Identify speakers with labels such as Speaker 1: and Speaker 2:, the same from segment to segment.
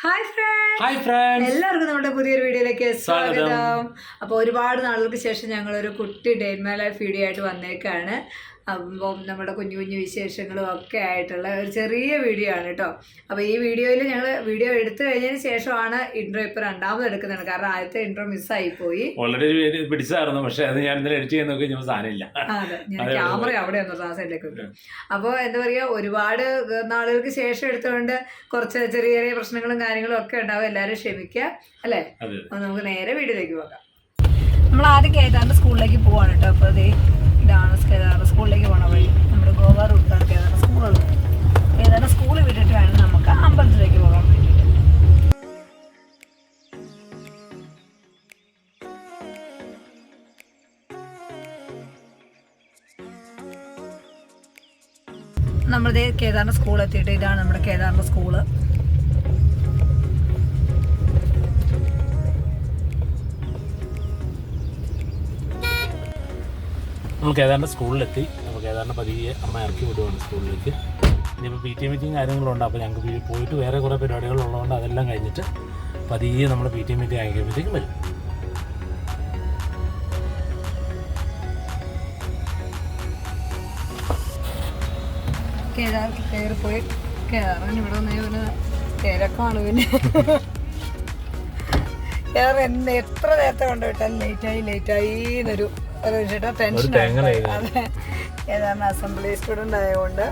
Speaker 1: Hi friends, എല്ലാവർക്കും നമ്മുടെ പുതിയൊരു വീഡിയോയിലേക്ക് സ്വാഗതം. അപ്പോൾ ഒരുപാട് നാളുകൾക്ക് ശേഷം ഞങ്ങളൊരു കുട്ടി day in my life video ആയിട്ട് വന്നേക്കാണ്. അപ്പം നമ്മുടെ കുഞ്ഞു കുഞ്ഞു വിശേഷങ്ങളും ഒക്കെ ആയിട്ടുള്ള ഒരു ചെറിയ വീഡിയോ ആണ് കേട്ടോ. അപ്പോൾ ഈ വീഡിയോയിൽ ഞങ്ങൾ വീഡിയോ എടുത്തു കഴിഞ്ഞതിന് ശേഷമാണ് ഇൻട്രോ ഇപ്പോൾ രണ്ടാമത് എടുക്കുന്നത്. കാരണം ആദ്യത്തെ ഇൻട്രോ മിസ്സായിപ്പോയി.
Speaker 2: ഓൾറെഡി പിടിച്ചായിരുന്നു, പക്ഷെ അത് ഞാൻ ഇന്നലെ എഡിറ്റ് ചെയ്യാൻ നോക്കി സാധനമില്ല.
Speaker 1: അതെ, ഞാൻ ക്യാമറ അവിടെ വന്നു ആ സൈഡിലേക്ക് വെക്കും. അപ്പോൾ എന്താ പറയുക, ഒരുപാട് നാളുകൾക്ക് ശേഷം എടുത്തുകൊണ്ട് കുറച്ച് ചെറിയ ചെറിയ പ്രശ്നങ്ങളും കാര്യങ്ങളും ഒക്കെ ഉണ്ടാവും. എല്ലാവരും ക്ഷമിക്കുക അല്ലേ. അപ്പോൾ നമുക്ക് നേരെ വീഡിയോയിലേക്ക് പോകാം. നമ്മൾ ആദ്യം കേതാറിൻ്റെ സ്കൂളിലേക്ക് പോവാണ് കേട്ടോ. അപ്പോൾ അതേ ഇതാണ് കേതാറിൻ്റെ സ്കൂളിലേക്ക് പോകണ വഴി. നമ്മുടെ ഗോവ റൂട്ടാണ് കേതാറിൻ്റെ സ്കൂളുള്ളത്. കേതാറിൻ്റെ സ്കൂളിൽ വിട്ടിട്ട് വേണം നമുക്ക് അമ്പലത്തിലേക്ക് പോകാൻ വേണ്ടിയിട്ട്. നമ്മളിതേ കേതാറിൻ്റെ സ്കൂളെത്തിയിട്ട് ഇതാണ് നമ്മുടെ കേതാറിൻ്റെ സ്കൂള്.
Speaker 2: നമ്മൾ കേദാറിൻ്റെ സ്കൂളിലെത്തി. അപ്പോൾ കേദാറിനെ പതിയെ അമ്മ ഇറക്കി വിടുവാണ് സ്കൂളിലേക്ക്. ഇനിയിപ്പോൾ PT മീറ്റിംഗ് കാര്യങ്ങളുണ്ട്. അപ്പോൾ ഞങ്ങൾക്ക് പോയിട്ട് വേറെ കുറേ പരിപാടികളുള്ളതുകൊണ്ട് അതെല്ലാം കഴിഞ്ഞിട്ട് പതിയെ നമ്മൾ PT മീറ്റിംഗ് അയക്കുമ്പോഴത്തേക്കും വരും.
Speaker 1: കേദാർ കയറി പോയി. കേദാറിന് ഇവിടെ വന്ന തിരക്കാണ്. പിന്നെ കേദാർ എത്ര നേരത്തെ കൊണ്ടുപോയിട്ടാൽ ലേറ്റായി എന്നൊരു ടെൻഷൻ. അതെ, ഏതാണ് അസംബ്ലി സ്റ്റുഡൻ്റ് ആയതുകൊണ്ട്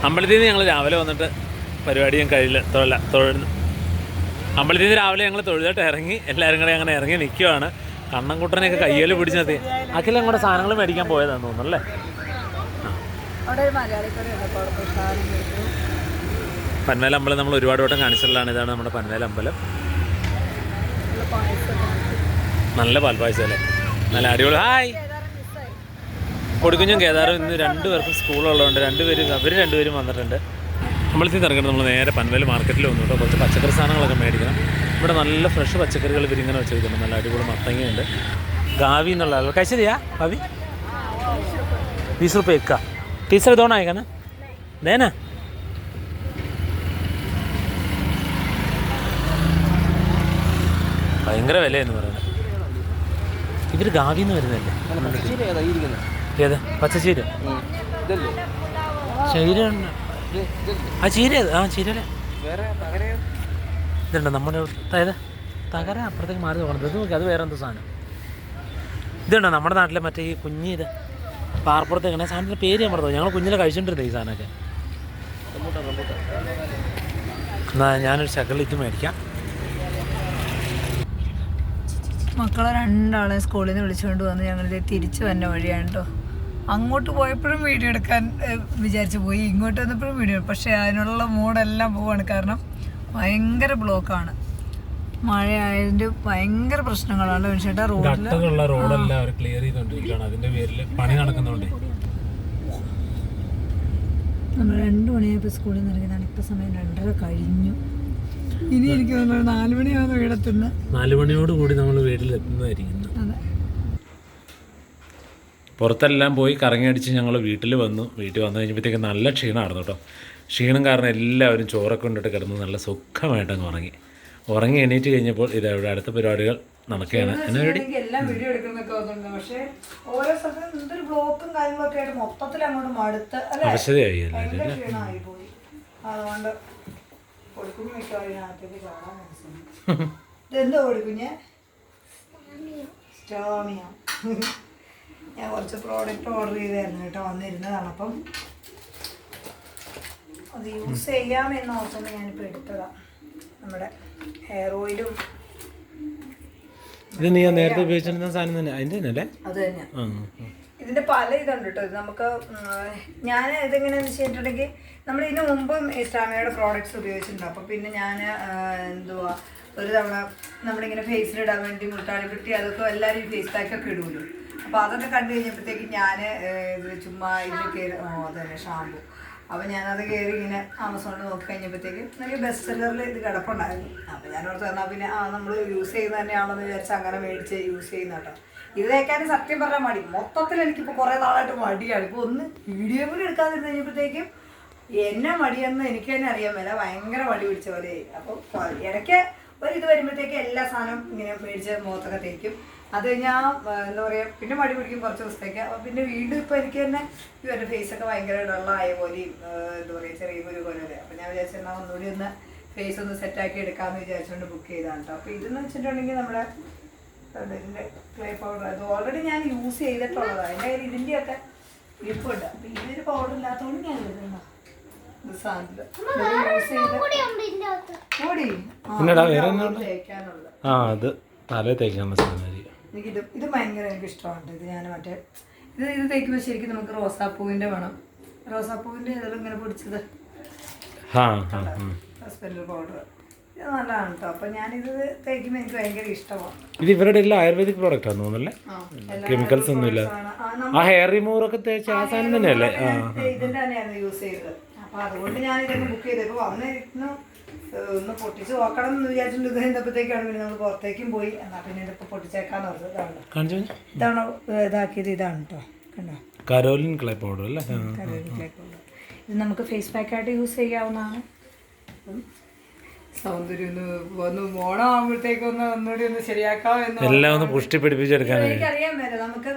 Speaker 2: അമ്പലത്തിൽ നിന്ന് ഞങ്ങൾ രാവിലെ വന്നിട്ട് പരിപാടിയും കഴിയില്ല തൊഴുന്നു. അമ്പലത്തിൽ നിന്ന് രാവിലെ ഞങ്ങൾ തൊഴുതിട്ട് ഇറങ്ങി. എല്ലാവരും കൂടെ അങ്ങനെ ഇറങ്ങി നിൽക്കുവാണ്. കണ്ണൻകുട്ടനെയൊക്കെ കയ്യിൽ പിടിച്ചെത്തി. അഖിലും കൂടെ സാധനങ്ങൾ മേടിക്കാൻ പോയതാണെന്ന് തോന്നുന്നു അല്ലേ. പന്മേൽ അമ്പലം നമ്മൾ ഒരുപാട് വട്ടം കാണിച്ചിട്ടുള്ളതാണ്. ഇതാണ് നമ്മുടെ പന്മേൽ അമ്പലം. നല്ല പാൽപ്പായസം അല്ലേ, നല്ല അടിപൊളി. ഹായ്, പൊടിക്കുഞ്ഞും കേദാറും ഇന്ന് രണ്ടുപേർക്കും സ്കൂളുള്ളതുകൊണ്ട് അവർ രണ്ടുപേരും വന്നിട്ടുണ്ട്. അമ്പലത്തിൽ നിന്ന് ഇറങ്ങുന്നത് നമ്മൾ നേരെ പന്മേൽ മാർക്കറ്റിൽ വന്നു കേട്ടോ. കുറച്ച് പച്ചക്കറി സാധനങ്ങളൊക്കെ മേടിക്കണം. ഇവിടെ നല്ല ഫ്രഷ് പച്ചക്കറികൾ ഇവരിങ്ങനെ വെച്ചിരിക്കുന്നു. നല്ല അടിപൊളി മത്തങ്ങയുണ്ട്. ഗാവി എന്നുള്ള ആളുകൾ കഴിച്ചതിയാ ഭാവി 20 रुपये का तीसरा दोनों आएगा ना देना. ഭയങ്കര വിലയെന്ന് പറയുന്നത്. ഇവർ ഗാവിന്ന് വരുന്നതല്ലേ. ഏതാ പച്ചച്ചീര? ചീര ആ ചീര ചീരയുടെ ഇതുണ്ട് നമ്മുടെ. അതായത് തകര അപ്പുറത്തേക്ക് മാറി നോക്കണം. ഇത് നോക്കി, അത് വേറെ എന്തോ സാധനം. ഇതുണ്ടോ നമ്മുടെ നാട്ടിലെ മറ്റേ ഈ കുഞ്ഞ് ഇത് പാർപ്പുറത്തേക്കാണ്. സാധനത്തിൻ്റെ പേര് ഞാൻ പറഞ്ഞു. ഞങ്ങൾ കുഞ്ഞിലെ കഴിച്ചിട്ടിരുന്നത് ഈ സാധനമൊക്കെ. എന്നാൽ ഞാനൊരു ശകലം ഇത് മേടിക്കാം.
Speaker 1: മക്കളെ രണ്ടാളെ സ്കൂളിൽ നിന്ന് വിളിച്ചുകൊണ്ട് വന്ന് ഞങ്ങളിത് തിരിച്ചു വന്ന വഴിയാണ് കേട്ടോ. അങ്ങോട്ട് പോയപ്പോഴും വീഡിയോ എടുക്കാൻ വിചാരിച്ചു പോയി, ഇങ്ങോട്ട് വന്നപ്പോഴും വീഡിയോ. പക്ഷേ അതിനുള്ള മൂടെല്ലാം പോവാണ്. കാരണം ഭയങ്കര ബ്ലോക്കാണ്. മഴയായതിൻ്റെ ഭയങ്കര പ്രശ്നങ്ങളാണ്. ചേട്ടാ
Speaker 2: റോഡെല്ലാം അവർ ക്ലിയർ ചെയ്തുകൊണ്ടിരിക്കുകയാണ്. അതിൻ്റെ പേരിൽ പണി നടക്കുന്നുണ്ട്.
Speaker 1: നമ്മൾ 2 മണിയായപ്പോൾ സ്കൂളിൽ നിന്ന് ഇറങ്ങിയതാണ്. ഇപ്പം സമയം 2:30 കഴിഞ്ഞു. ഇനി എനിക്ക് തോന്നുന്നു 4 മണിയാകുന്ന വീടെത്തുന്നത്.
Speaker 2: 4 മണിയോട് കൂടി നമ്മൾ വീട്ടിലെത്തുന്നതായിരിക്കും.
Speaker 1: അതെ,
Speaker 2: പുറത്തെല്ലാം പോയി കറങ്ങി അടിച്ച് ഞങ്ങൾ വീട്ടിൽ വന്നു കഴിഞ്ഞപ്പോഴത്തേക്ക് നല്ല ക്ഷീണമായിരുന്നു കേട്ടോ. ക്ഷീണം കാരണം എല്ലാവരും ചോറൊക്കെ കൊണ്ടിട്ട് കിടന്ന് നല്ല സുഖമായിട്ടങ്ങ് ഉറങ്ങി എണീറ്റ് കഴിഞ്ഞപ്പോൾ ഇതവിടെ അടുത്ത പരിപാടികൾ നടക്കുകയാണ്.
Speaker 1: എല്ലാം വീഡിയോ എടുക്കുന്നൊക്കെ വന്നിട്ടുണ്ട്. പക്ഷേ ഓരോ സ്ഥലത്തും എന്തൊരു ബ്ലോക്കും കാര്യങ്ങളൊക്കെ ആയിട്ട് മൊത്തത്തിൽ അങ്ങോട്ട് മടുത്ത്
Speaker 2: അവശതയായി.
Speaker 1: ക്ഷീണമായി പോയി. അതുകൊണ്ട് കൊടുക്കുഞ്ഞ് മിക്കവാറിനകത്തേക്ക് കാണാൻ മനസ്സിലായി. ഇതെന്തോ കൊടുക്കുഞ്ഞ് സ്റ്റോമിയ. ഞാൻ കുറച്ച് പ്രോഡക്റ്റ് ഓർഡർ ചെയ്തായിരുന്നു കേട്ടോ, വന്നിരുന്നതാണ്. അപ്പം അത് യൂസ് ചെയ്യാമെന്ന് ഓർത്തുകൊണ്ട് ഞാനിപ്പോൾ എടുത്തതാണ്. നമ്മുടെ ഹെയർ ഓയിലും.
Speaker 2: ഇത് നീ നേരത്തെ ഉപയോഗിച്ചിരുന്ന സാധനം തന്നെ അതിൻ്റെ തന്നെ അല്ലേ?
Speaker 1: അത് തന്നെ. ഇതിന്റെ പല ഇതുണ്ട് കേട്ടോ. ഇത് നമുക്ക് ഞാൻ ഇതെങ്ങനെയാന്ന് വെച്ചിട്ടുണ്ടെങ്കിൽ നമ്മൾ ഇതിന് മുമ്പും സ്റ്റാമിനയുടെ പ്രോഡക്റ്റ്സ് ഉപയോഗിച്ചിട്ടുണ്ട്. അപ്പോൾ പിന്നെ ഞാൻ എന്തുവാ ഒരു തവണ നമ്മളിങ്ങനെ ഫേസിലിടാൻ വേണ്ടി മുട്ടാളി കിട്ടി അതൊക്കെ എല്ലാവരും ഫേസ് പാക്കൊക്കെ ഇടുമല്ലോ. അപ്പോൾ അതൊക്കെ കണ്ടു കഴിഞ്ഞപ്പോഴത്തേക്ക് ഞാൻ ഇത് ചുമ്മാ ഇതിൽ കയറി അതന്നെ ഷാമ്പു. അപ്പോൾ ഞാനത് കയറി ഇങ്ങനെ ആമസോണിൽ നോക്കി കഴിഞ്ഞപ്പോഴത്തേക്ക് എനിക്ക് ബെസ്റ്റ് സെല്ലറിൽ ഇത് കിടപ്പുണ്ടായിരുന്നു. അപ്പോൾ ഞാനോട് തന്നാൽ പിന്നെ നമ്മൾ യൂസ് ചെയ്യുന്നത് തന്നെയാണെന്ന് വിചാരിച്ച് അങ്ങനെ മേടിച്ച് യൂസ് ചെയ്യുന്ന കേട്ടോ. ഇത് തേക്കാൻ സത്യം പറഞ്ഞാൽ മടി. മൊത്തത്തിൽ എനിക്കിപ്പോൾ കുറേ നാളായിട്ട് മടിയാണ്. ഇപ്പോൾ ഒന്ന് വീഡിയോ കൂടി എടുക്കാതിരുന്ന് കഴിഞ്ഞപ്പോഴത്തേക്കും എന്നെ മടിയെന്ന് എനിക്ക് തന്നെ അറിയാൻ മേല. ഭയങ്കര മടി പിടിച്ച പോലെ. അപ്പോൾ ഇടയ്ക്ക് ഒരു ഇത് വരുമ്പോഴത്തേക്ക് എല്ലാ സാധനവും ഇങ്ങനെ മേടിച്ച് മുഖത്തൊക്കെ തേക്കും. അത് കഴിഞ്ഞാൽ എന്താ പറയുക പിന്നെ മടി പിടിക്കും കുറച്ച് ദിവസത്തേക്ക്. അപ്പോൾ പിന്നെ വീണ്ടും ഇപ്പോൾ എനിക്ക് തന്നെ എൻ്റെ ഫേസൊക്കെ ഭയങ്കര ഡള്ളായ പോലെയും എന്താ പറയുക ചെറിയ ഒരു പോലെ. അപ്പോൾ ഞാൻ വിചാരിച്ചെന്നാൽ ഒന്നുകൂടി ഒന്ന് ഫേസ് ഒന്ന് സെറ്റാക്കി എടുക്കാമെന്ന് വിചാരിച്ചുകൊണ്ട് ബുക്ക് ചെയ്താണ് കേട്ടോ. അപ്പോൾ ഇതെന്ന് വെച്ചിട്ടുണ്ടെങ്കിൽ നമ്മുടെ ഇതിൻ്റെ ക്ലേ പൗഡർ അത് ഓൾറെഡി ഞാൻ യൂസ് ചെയ്തിട്ടുള്ളതാണ്. എൻ്റെ കയ്യിൽ ഇതിൻ്റെയൊക്കെ ഇരിപ്പുണ്ട്. അപ്പോൾ ഇതിനൊരു പൗഡർ ഇല്ലാത്തതുകൊണ്ട് ഞാൻ എഴുതുന്ന ഇത് സാധനത്തിൽ യൂസ് ചെയ്ത് കൂടി തേക്കാനുള്ളത്.
Speaker 2: അത് തല തേക്കാനുള്ള സാധനം.
Speaker 1: ഇത് ഭയങ്കര എനിക്ക് ഇഷ്ടമാണ്. ഇത് ഞാൻ മറ്റേ ഇത് തേക്കുമ്പോൾ ശരിക്കും നമുക്ക് റോസാപ്പൂവിൻ്റെ വേണം. റോസാപ്പൂവിൻ്റെ ഇതെല്ലാം ഇങ്ങനെ പൊടിച്ചത് ഹസ്ബൻഡ് പൗഡർ ഇത് നല്ലതാണ് കേട്ടോ. അപ്പം ഞാനിത് തേക്കുമ്പോൾ എനിക്ക് ഭയങ്കര ഇഷ്ടമാണ്.
Speaker 2: ഇത് ഇവരുടെ എല്ലാം ആയുർവേദിക് പ്രോഡക്റ്റ് ആണെന്ന് തോന്നുന്നല്ലേ? കെമിക്കൽസ് ഒന്നും ഇല്ല. ആ ഹെയർ റിമൂവർ ഒക്കെ തേച്ച് ആ സാധനം തന്നെയല്ലേ?
Speaker 1: ഇതിൻ്റെ തന്നെയാണ് യൂസ് ചെയ്തത്. അപ്പം അതുകൊണ്ട് ഞാൻ ഇതൊക്കെ ബുക്ക് ചെയ്തത്. ഇപ്പോൾ വന്നിരുന്നു ഒന്ന് പൊട്ടിച്ച് നോക്കണം എന്ന് വിചാരിച്ചിട്ട് ഇത് കഴിഞ്ഞപ്പോഴത്തേക്കാണ് പിന്നെ നമ്മൾ പുറത്തേക്കും പോയി. എന്നാൽ പിന്നെ ഇതിപ്പോൾ പൊട്ടിച്ചേക്കാന്ന് പറഞ്ഞത് ഇതാണ് ഇതാക്കിയത്. ഇതാണ് കേട്ടോ കണ്ടോ
Speaker 2: കരോലിൻ ക്ലേ പൗഡർ അല്ലേ?
Speaker 1: Caroline clay powder. ഇത് നമുക്ക് ഫേസ് പാക്കായിട്ട് യൂസ് ചെയ്യാവുന്നതാണ്. സൗന്ദര്യം ഒന്ന് ഓണം ആകുമ്പോഴത്തേക്കൊന്ന് ഒന്നുകൂടി ഒന്ന് ശരിയാക്കാം
Speaker 2: എല്ലാം ഒന്ന് പുഷ്ടി പിടിപ്പിച്ചെടുക്കാൻ
Speaker 1: എനിക്കറിയാൻ വരെ. നമുക്ക്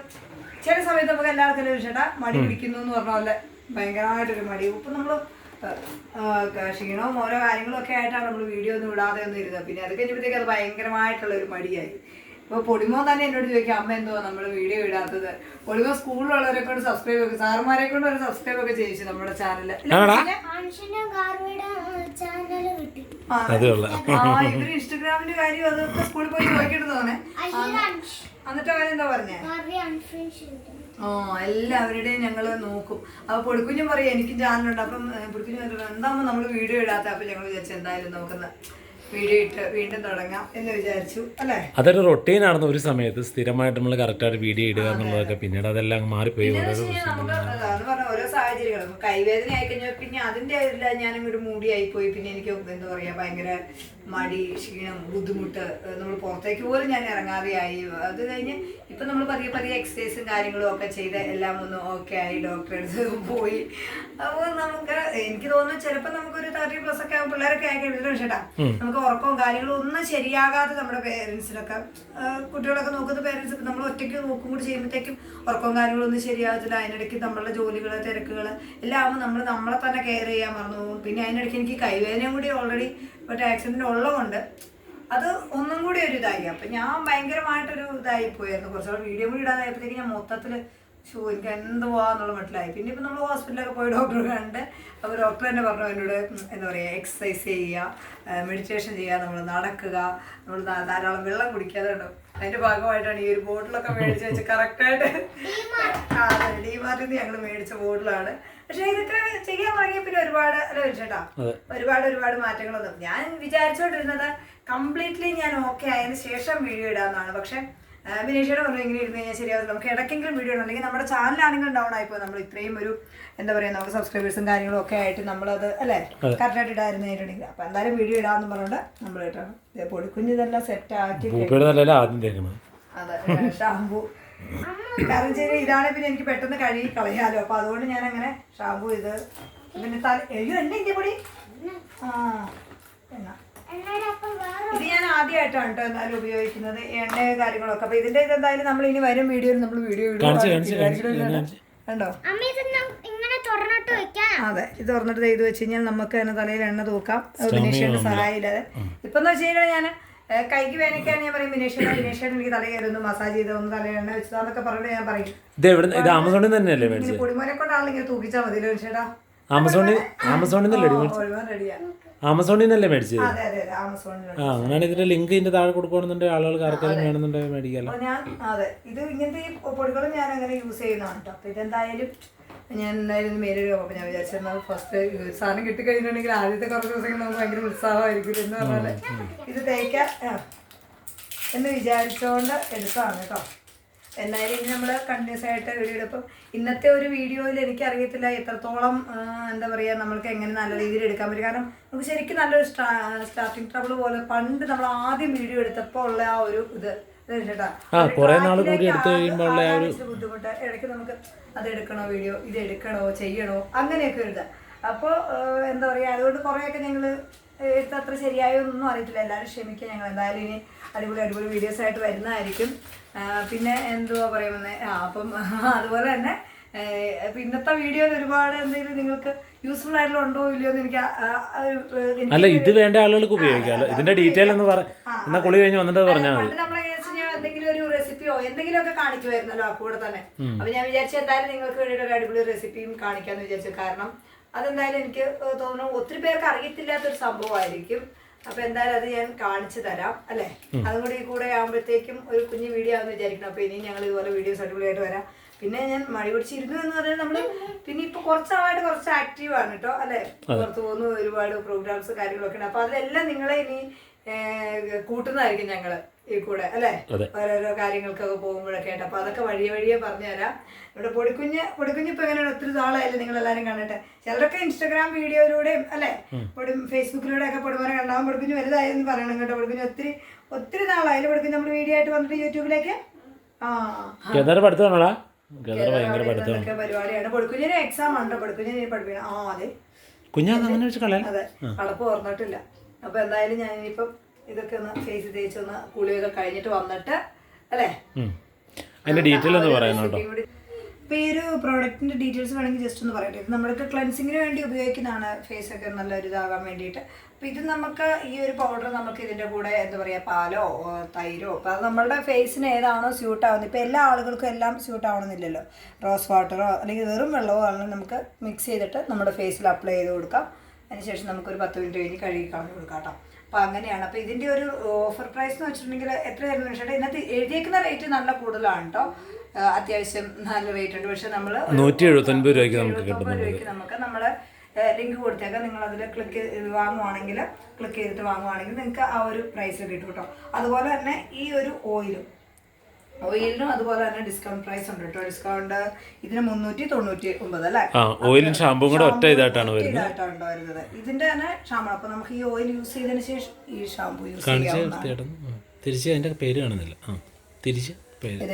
Speaker 1: ചില സമയത്ത് നമുക്ക് എല്ലാവർക്കും ഒരു ചേട്ടാ മടി പിടിക്കുന്നു എന്ന് പറഞ്ഞ പോലെ ഭയങ്കരമായിട്ടൊരു മടി. ഇപ്പം നമ്മൾ ക്ഷീണവും ഓരോ കാര്യങ്ങളൊക്കെ ആയിട്ടാണ് നമ്മൾ വീഡിയോ ഒന്നും ഇടാതെ ഒന്നും ഇരുന്നത്. പിന്നെ അത് കഴിഞ്ഞപ്പോഴത്തേക്ക് അത് ഭയങ്കരമായിട്ടുള്ളൊരു മടിയായി. ഇപ്പോൾ പൊടിമോൻ തന്നെ എന്നോട് ചോദിക്കും അമ്മ എന്തോ നമ്മൾ വീഡിയോ ഇടാത്തത്. പൊടിമോൻ സ്കൂളിലുള്ളവരെ കൊണ്ട് സബ്സ്ക്രൈബ് ഒക്കെ സാറുമാരെ കൊണ്ട് ഒരു സബ്സ്ക്രൈബ് ഒക്കെ ചെയ്യിച്ചു നമ്മുടെ ചാനൽ. ഇവര് ഇൻസ്റ്റഗ്രാമിന്റെ കാര്യം അതൊക്കെ സ്കൂളിൽ പോയി ചോദിക്കേണ്ടത് തോന്നേ. എന്നിട്ട് അവരെന്താ പറഞ്ഞേ? എല്ലാവരുടെയും ഞങ്ങൾ നോക്കും. അപ്പോൾ പൊടിക്കുഞ്ഞും പറയും എനിക്കും ചാനലുണ്ട്. അപ്പം പൊടിക്കുഞ്ഞു എന്താകുമ്പോൾ നമ്മൾ വീഡിയോ ഇടാത്ത. അപ്പം ഞങ്ങൾ വിചാരിച്ചു എന്തായാലും നമുക്കൊന്ന് വീഡിയോ ഇട്ട് വീണ്ടും തുടങ്ങാം എന്ന് വിചാരിച്ചു അല്ലേ?
Speaker 2: അതൊരു റൊട്ടീൻ ആണെന്ന് ഒരു സമയത്ത് സ്ഥിരമായിട്ട് നമ്മൾ കറക്റ്റായിട്ട് വീഡിയോ ഇടുക എന്നുള്ളതൊക്കെ. പിന്നീട് അതെല്ലാം മാറിപ്പോയി.
Speaker 1: ഓരോ സാഹചര്യങ്ങളും കൈവേദന ആയിക്കഴിഞ്ഞാൽ പിന്നെ അതിൻ്റെ ഞാനങ്ങോട്ട് മൂടിയായിപ്പോയി. പിന്നെ എനിക്ക് എന്താ പറയുക ഭയങ്കര മടി, ക്ഷീണം, ബുദ്ധിമുട്ട്. നമ്മൾ പുറത്തേക്ക് പോലും ഞാൻ ഇറങ്ങാതെയായി. അത് കഴിഞ്ഞ് ഇപ്പം നമ്മൾ പതിയെ പതിയെ എക്സസൈസും കാര്യങ്ങളും ഒക്കെ ചെയ്ത് എല്ലാം ഒന്ന് ഓക്കെ ആയി. ഡോക്ടറെ അടുത്ത് പോയി. അപ്പോൾ നമുക്ക് എനിക്ക് തോന്നുന്നു ചിലപ്പോൾ നമുക്കൊരു 30+ ഒക്കെ പിള്ളേരൊക്കെ ആയി കഴിഞ്ഞിട്ട് ചേട്ടാ നമുക്ക് ഉറക്കവും കാര്യങ്ങളും ഒന്നും ശരിയാകാതെ നമ്മുടെ പേരൻസിനൊക്കെ കുട്ടികളൊക്കെ നോക്കുന്ന പേരൻസ് നമ്മൾ ഒറ്റയ്ക്ക് നോക്കും കൂടി ചെയ്യുമ്പോഴത്തേക്കും ഉറക്കവും കാര്യങ്ങളൊന്നും ശരിയാകത്തില്ല. അതിനിടയ്ക്ക് നമ്മളുടെ ജോലികൾ തിരക്കുകൾ എല്ലാം ആകുമ്പോൾ നമ്മൾ നമ്മളെ തന്നെ കെയർ ചെയ്യാൻ മറന്നു പോകും. പിന്നെ അതിനിടയ്ക്ക് എനിക്ക് കൈവേദനയും കൂടി ഓൾറെഡി മറ്റേ ആക്സിഡൻറ്റ് ഉള്ളതുകൊണ്ട് അത് ഒന്നും കൂടി ഒരു ഇതായി. അപ്പം ഞാൻ ഭയങ്കരമായിട്ടൊരു ഇതായി പോയായിരുന്നു. കുറച്ചുകൂടെ വീഡിയോ കൂടി ഇടാതായപ്പോഴത്തേക്ക് ഞാൻ മൊത്തത്തിൽ എനിക്ക് എന്തുവാന്നുള്ള മട്ടിലായി. പിന്നെ ഇപ്പം നമ്മൾ ഹോസ്പിറ്റലൊക്കെ പോയി ഡോക്ടറെ കണ്ട് അപ്പോൾ ഡോക്ടർ തന്നെ പറഞ്ഞു എന്നോട് എന്താ പറയുക എക്സസൈസ് ചെയ്യുക, മെഡിറ്റേഷൻ ചെയ്യുക, നമ്മൾ നടക്കുക, നമ്മൾ ധാരാളം വെള്ളം കുടിക്കാതെ ഉണ്ടോ. അതിൻ്റെ ഭാഗമായിട്ടാണ് ഈ ഒരു ബോട്ടിലൊക്കെ മേടിച്ച് വെച്ച് കറക്റ്റായിട്ട് ഡിമാർട്ടിൽ നിന്ന് ഞങ്ങൾ മേടിച്ച ബോട്ടിലാണ്. പക്ഷേ ഇതൊക്കെ ചെയ്യാൻ തുടങ്ങിയ പിന്നെ ഒരുപാട് അല്ല ചേട്ടാ ഒരുപാട് മാറ്റങ്ങളൊന്നും. ഞാൻ വിചാരിച്ചോണ്ടിരുന്നത് കംപ്ലീറ്റ്ലി ഞാൻ ഓക്കെ ആയതിനു ശേഷം വീഡിയോ ഇടാമെന്നാണ്. പക്ഷെ വിനീഷയുടെ പറഞ്ഞു ഇങ്ങനെ ഇരുന്ന് കഴിഞ്ഞാൽ ശരിയാവില്ല. നമുക്ക് ഇടയ്ക്കെങ്കിലും വീഡിയോ ഇടണം. അല്ലെങ്കിൽ നമ്മുടെ ചാനലാണെങ്കിലും ഡൗൺ ആയിപ്പോൾ നമ്മൾ ഇത്രയും ഒരു എന്താ പറയുക നമുക്ക് സബ്സ്ക്രൈബേഴ്സും കാര്യങ്ങളും ഒക്കെ ആയിട്ട് നമ്മളത് അല്ലേ കറക്റ്റായിട്ട് ഇടായിരുന്നിട്ടുണ്ടെങ്കിൽ. അപ്പം എന്തായാലും വീഡിയോ ഇടാമെന്ന് പറഞ്ഞുകൊണ്ട് നമ്മൾ ഇട്ടാണ്. പൊടിക്കുഞ്ഞ് ഇതെല്ലാം സെറ്റാക്കി അതെ ഷാമ്പു. കാരണം വെച്ചാൽ ഇതാണ് പിന്നെ എനിക്ക് പെട്ടെന്ന് കഴുകി കളയാലോ. അപ്പം അതുകൊണ്ട് ഞാൻ അങ്ങനെ ഷാമ്പു ഇത് പിന്നെ എന്നെ ഇന്ത്യ പൊടി എന്നാ ഇത് ഞാൻ ആദ്യമായിട്ടാണ് കേട്ടോ എന്തായാലും ഉപയോഗിക്കുന്നത് എണ്ണ കാര്യങ്ങളൊക്കെ. അപ്പൊ ഇതിന്റെ ഇത് എന്തായാലും നമ്മൾ ഇനി വരും വീഡിയോയിൽ നമ്മൾ വീഡിയോ ഇടും കണ്ടോ. അതെ ഇത് തുറന്നിട്ട് ചെയ്ത് വെച്ച് കഴിഞ്ഞാൽ നമുക്ക് തന്നെ തലയിൽ എണ്ണ തൂക്കാം വിനീഷയുടെ സഹായം ഇല്ലാതെ. ഇപ്പൊ എന്ന് വെച്ച് കഴിഞ്ഞാൽ ഞാൻ കൈക്ക് വേനയ്ക്കാണ് ഞാൻ പറയും വിനീഷയുടെ എനിക്ക് തല കയറുന്നു മസാജ് ചെയ്ത് ഒന്ന് തലയിൽ എണ്ണ വെച്ചതാന്നൊക്കെ പറഞ്ഞിട്ട് ഞാൻ പറയും. പൊടിമോനെ കൊണ്ടാണെങ്കിൽ ഇങ്ങനെ തൂക്കിച്ചാൽ മതി വിനീഷേടാ.
Speaker 2: ആമസോണിൽ റെഡിയാ. ആമസോണിൽ നിന്നല്ലേ മേടിച്ചത്?
Speaker 1: അതെ അതെ അതെ, ആമസോണിലാണ്.
Speaker 2: ആ, അങ്ങനെയാണ് ഇതിന്റെ ലിങ്ക് ഇതിന്റെ താഴെ കൊടുക്കുകയാണെന്നുണ്ടെങ്കിൽ ആളുകൾക്ക് ആർക്കെങ്കിലും വേണമെന്നുണ്ടെങ്കിൽ മേടിക്കാമല്ലോ.
Speaker 1: അപ്പോൾ ഞാൻ അതെ ഇത് ഇങ്ങനത്തെ ഈ പൊടികളും ഞാൻ അങ്ങനെ യൂസ് ചെയ്യുന്നതാണ് കേട്ടോ. അപ്പോൾ ഇതെന്തായാലും ഞാൻ എന്തായാലും മേലെ അപ്പോൾ ഞാൻ വിചാരിച്ചിരുന്നത് ഫസ്റ്റ് സാധനം കിട്ടിക്കഴിഞ്ഞിട്ടുണ്ടെങ്കിൽ ആദ്യത്തെ കുറച്ച് ദിവസങ്ങൾ നമുക്ക് ഭയങ്കര ഉത്സാഹമായിരിക്കും എന്ന് പറഞ്ഞാൽ ഇത് തേക്കാൻ എന്ന് വിചാരിച്ചുകൊണ്ട് എടുത്തതാണ് കേട്ടോ. എന്തായാലും ഇനി നമ്മൾ കണ്ടിന്യൂസ് ആയിട്ട് വീഡിയോ എടുക്കും. ഇന്നത്തെ ഒരു വീഡിയോയിൽ എനിക്കറിയത്തില്ല എത്രത്തോളം എന്താ പറയുക നമ്മൾക്ക് എങ്ങനെ നല്ല രീതിയിൽ എടുക്കാൻ പറ്റും. കാരണം നമുക്ക് ശരിക്കും നല്ലൊരു സ്റ്റാർട്ടിങ് ട്രബിൾ പോലെ പണ്ട് നമ്മൾ ആദ്യം വീഡിയോ എടുത്തപ്പോൾ ഉള്ള ആ ഒരു ഇത് ബുദ്ധിമുട്ട് ഇടയ്ക്ക് നമുക്ക് അത് എടുക്കണോ വീഡിയോ, ഇത് എടുക്കണോ ചെയ്യണോ അങ്ങനെയൊക്കെ എഴുതാം. അപ്പോൾ എന്താ പറയുക, അതുകൊണ്ട് കുറേയൊക്കെ ഞങ്ങൾ എഴുത്തത്ര ശരിയായോ ഒന്നും അറിയത്തില്ല. എല്ലാവരും ക്ഷമിക്കുക. ഞങ്ങൾ എന്തായാലും ഇനി അടിപൊളി വീഡിയോസ് ആയിട്ട് വരുന്നതായിരിക്കും. പിന്നെ എന്തുവാ പറയുന്നത്, അപ്പം അതുപോലെ തന്നെ ഇന്നത്തെ വീഡിയോയിൽ ഒരുപാട് എന്തെങ്കിലും നിങ്ങൾക്ക് യൂസ്ഫുൾ ആയിട്ടുള്ള ഉണ്ടോ ഇല്ലയോ എന്ന് എനിക്ക്
Speaker 2: അല്ല, ഇത് വേണ്ട ആളുകൾക്ക് ഉപയോഗിക്കാമല്ലോ. ഇതിന്റെ ഡീറ്റെയിൽ എന്ന് പറഞ്ഞാൽ കുളി കഴിഞ്ഞ് വന്നിട്ട് പറഞ്ഞാൽ മതി.
Speaker 1: എന്തെങ്കിലും ഒരു റെസിപ്പിയോ എന്തെങ്കിലുമൊക്കെ കാണിക്കുമായിരുന്നല്ലോ ആ കൂടെ തന്നെ. അപ്പൊ ഞാൻ വിചാരിച്ചു എന്തായാലും നിങ്ങൾക്ക് വേണ്ടിയിട്ട് ഒരു അടിപൊളി റെസിപ്പിയും കാണിക്കാന്ന് വിചാരിച്ചു. കാരണം അതെന്തായാലും എനിക്ക് തോന്നുന്നു ഒത്തിരി പേർക്ക് അറിയത്തില്ലാത്തൊരു സംഭവമായിരിക്കും. അപ്പൊ എന്തായാലും അത് ഞാൻ കാണിച്ചു തരാം അല്ലെ. അതും കൂടി കൂടെ ആകുമ്പോഴത്തേക്കും ഒരു കുഞ്ഞു വീഡിയോ ആണെന്ന് വിചാരിക്കണം. അപ്പൊ ഇനി ഞങ്ങൾ ഇതുപോലെ വീഡിയോസ് അടിപൊളിയായിട്ട് വരാം. പിന്നെ ഞാൻ മടി പിടിച്ചിരുന്നു എന്ന് പറഞ്ഞാൽ നമ്മള് പിന്നെ ഇപ്പൊ കുറച്ചാളായിട്ട് കുറച്ച് ആക്റ്റീവാണ് കേട്ടോ അല്ലെ. പുറത്തു പോകുന്നു, ഒരുപാട് പ്രോഗ്രാംസ് കാര്യങ്ങളൊക്കെ ഉണ്ട്. അപ്പൊ അതിലെല്ലാം നിങ്ങളെ ഇനി കൂട്ടുന്നതായിരിക്കും ഞങ്ങള് ഈ കൂടെ അല്ലെ. ഓരോരോ കാര്യങ്ങൾക്കൊക്കെ പോകുമ്പോഴൊക്കെ ആയിട്ട്. അപ്പൊ അതൊക്കെ വഴിയെ പറഞ്ഞു തരാം. ഇവിടെ പൊടിക്കുഞ്ഞ് ഇപ്പൊ എങ്ങനെയാണ്, ഒത്തിരി നാളായാലും നിങ്ങൾ എല്ലാവരും കണ്ടിട്ട്. ചിലരൊക്കെ ഇൻസ്റ്റാഗ്രാം വീഡിയോയിലൂടെയും അല്ലെ ഫേസ്ബുക്കിലൂടെ ഒക്കെ പൊടിമോനെ കണ്ടാവും. പൊടിക്കുഞ്ഞ് വലുതായെന്ന് പറയണം കേട്ടോ. പൊടിക്കുഞ്ഞ് ഒത്തിരി നാളായാലും പൊടിക്കുഞ്ഞ് നമ്മൾ വീഡിയോ ആയിട്ട് വന്നിട്ട് യൂട്യൂബിലേക്ക് പരിപാടിയാണ്. പൊടിക്കുഞ്ഞിന് എക്സാം ഉണ്ടോ? പൊടിക്കുഞ്ഞിന് പഠിപ്പിക്കണം. അതെ അതെ, അടപ്പ് ഓർന്നിട്ടില്ല. അപ്പൊ എന്തായാലും ഞാൻ ഇനിയിപ്പം ഇതൊക്കെ ഒന്ന് ഫേസ് തേച്ചൊന്ന് കുളിയൊക്കെ കഴിഞ്ഞിട്ട് വന്നിട്ട് അല്ലേ ഇപ്പൊ ഈ ഒരു പ്രോഡക്റ്റിന്റെ ഡീറ്റെയിൽസ് വേണമെങ്കിൽ ജസ്റ്റ് ഒന്ന് പറയട്ടെ. ഇത് നമ്മൾക്ക് ക്ലെൻസിങ്ങിന് വേണ്ടി ഉപയോഗിക്കുന്നതാണ്, ഫേസ് ഒക്കെ നല്ലൊരു ഇതാകാൻ വേണ്ടിയിട്ട്. അപ്പൊ ഇത് നമുക്ക് ഈ ഒരു പൗഡർ നമുക്ക് ഇതിന്റെ കൂടെ എന്താ പറയാ പാലോ തൈരോ അപ്പൊ അത് നമ്മളുടെ ഫേസിന് ഏതാണോ സ്യൂട്ട് ആവുന്നത്. ഇപ്പൊ എല്ലാ ആളുകൾക്കും എല്ലാം സ്യൂട്ട് ആവണമെന്നില്ലല്ലോ. റോസ് വാട്ടറോ അല്ലെങ്കിൽ വെറും വെള്ളമോ ആണെങ്കിൽ നമുക്ക് മിക്സ് ചെയ്തിട്ട് നമ്മുടെ ഫേസിൽ അപ്ലൈ ചെയ്ത് കൊടുക്കാം. അതിനുശേഷം നമുക്കൊരു 10 മിനിറ്റ് കഴിഞ്ഞ് കഴുകി കളഞ്ഞ് കൊടുക്കാം കേട്ടോ. അപ്പോൾ അങ്ങനെയാണ്. അപ്പോൾ ഇതിൻ്റെ ഒരു ഓഫർ പ്രൈസ് എന്ന് വെച്ചിട്ടുണ്ടെങ്കിൽ എത്രയായിരുന്നു വെച്ചിട്ട് ഇതിനകത്ത് എഴുതിയേക്കുന്ന റേറ്റ് നല്ല കൂടുതലാണ് കേട്ടോ. അത്യാവശ്യം നല്ല റേറ്റ് ഉണ്ട്. പക്ഷെ നമ്മൾ
Speaker 2: 179 രൂപയ്ക്ക്
Speaker 1: നമുക്ക് നമ്മൾ ലിങ്ക് കൊടുത്തേക്കാം. നിങ്ങൾ അതിൽ ക്ലിക്ക് വാങ്ങുവാണെങ്കിൽ ക്ലിക്ക് ചെയ്തിട്ട് വാങ്ങുവാണെങ്കിൽ നിങ്ങൾക്ക് ആ ഒരു പ്രൈസിൽ കിട്ടും കേട്ടോ. അതുപോലെ തന്നെ ഈ ഒരു ഓയിലിനും അതുപോലെ തന്നെ ഡിസ്കൗണ്ട് പ്രൈസ് ഉണ്ട് കേട്ടോ. ഡിസ്കൗണ്ട് ഇതിന് 399 അല്ലേ.
Speaker 2: ഓയിലും ഷാമ്പും കൂടെ ഒറ്റ ഇതായിട്ടാണ് വരുന്നത്.
Speaker 1: ഇതിന്റെ തന്നെ ഷാമ്പു. അപ്പൊ നമുക്ക് ഈ ഓയിൽ യൂസ് ചെയ്തതിന് ശേഷം ഈ ഷാമ്പു യൂസ് ചെയ്യാം.
Speaker 2: തിരിച്ച് അതിന്റെ പേര് കാണുന്നില്ല.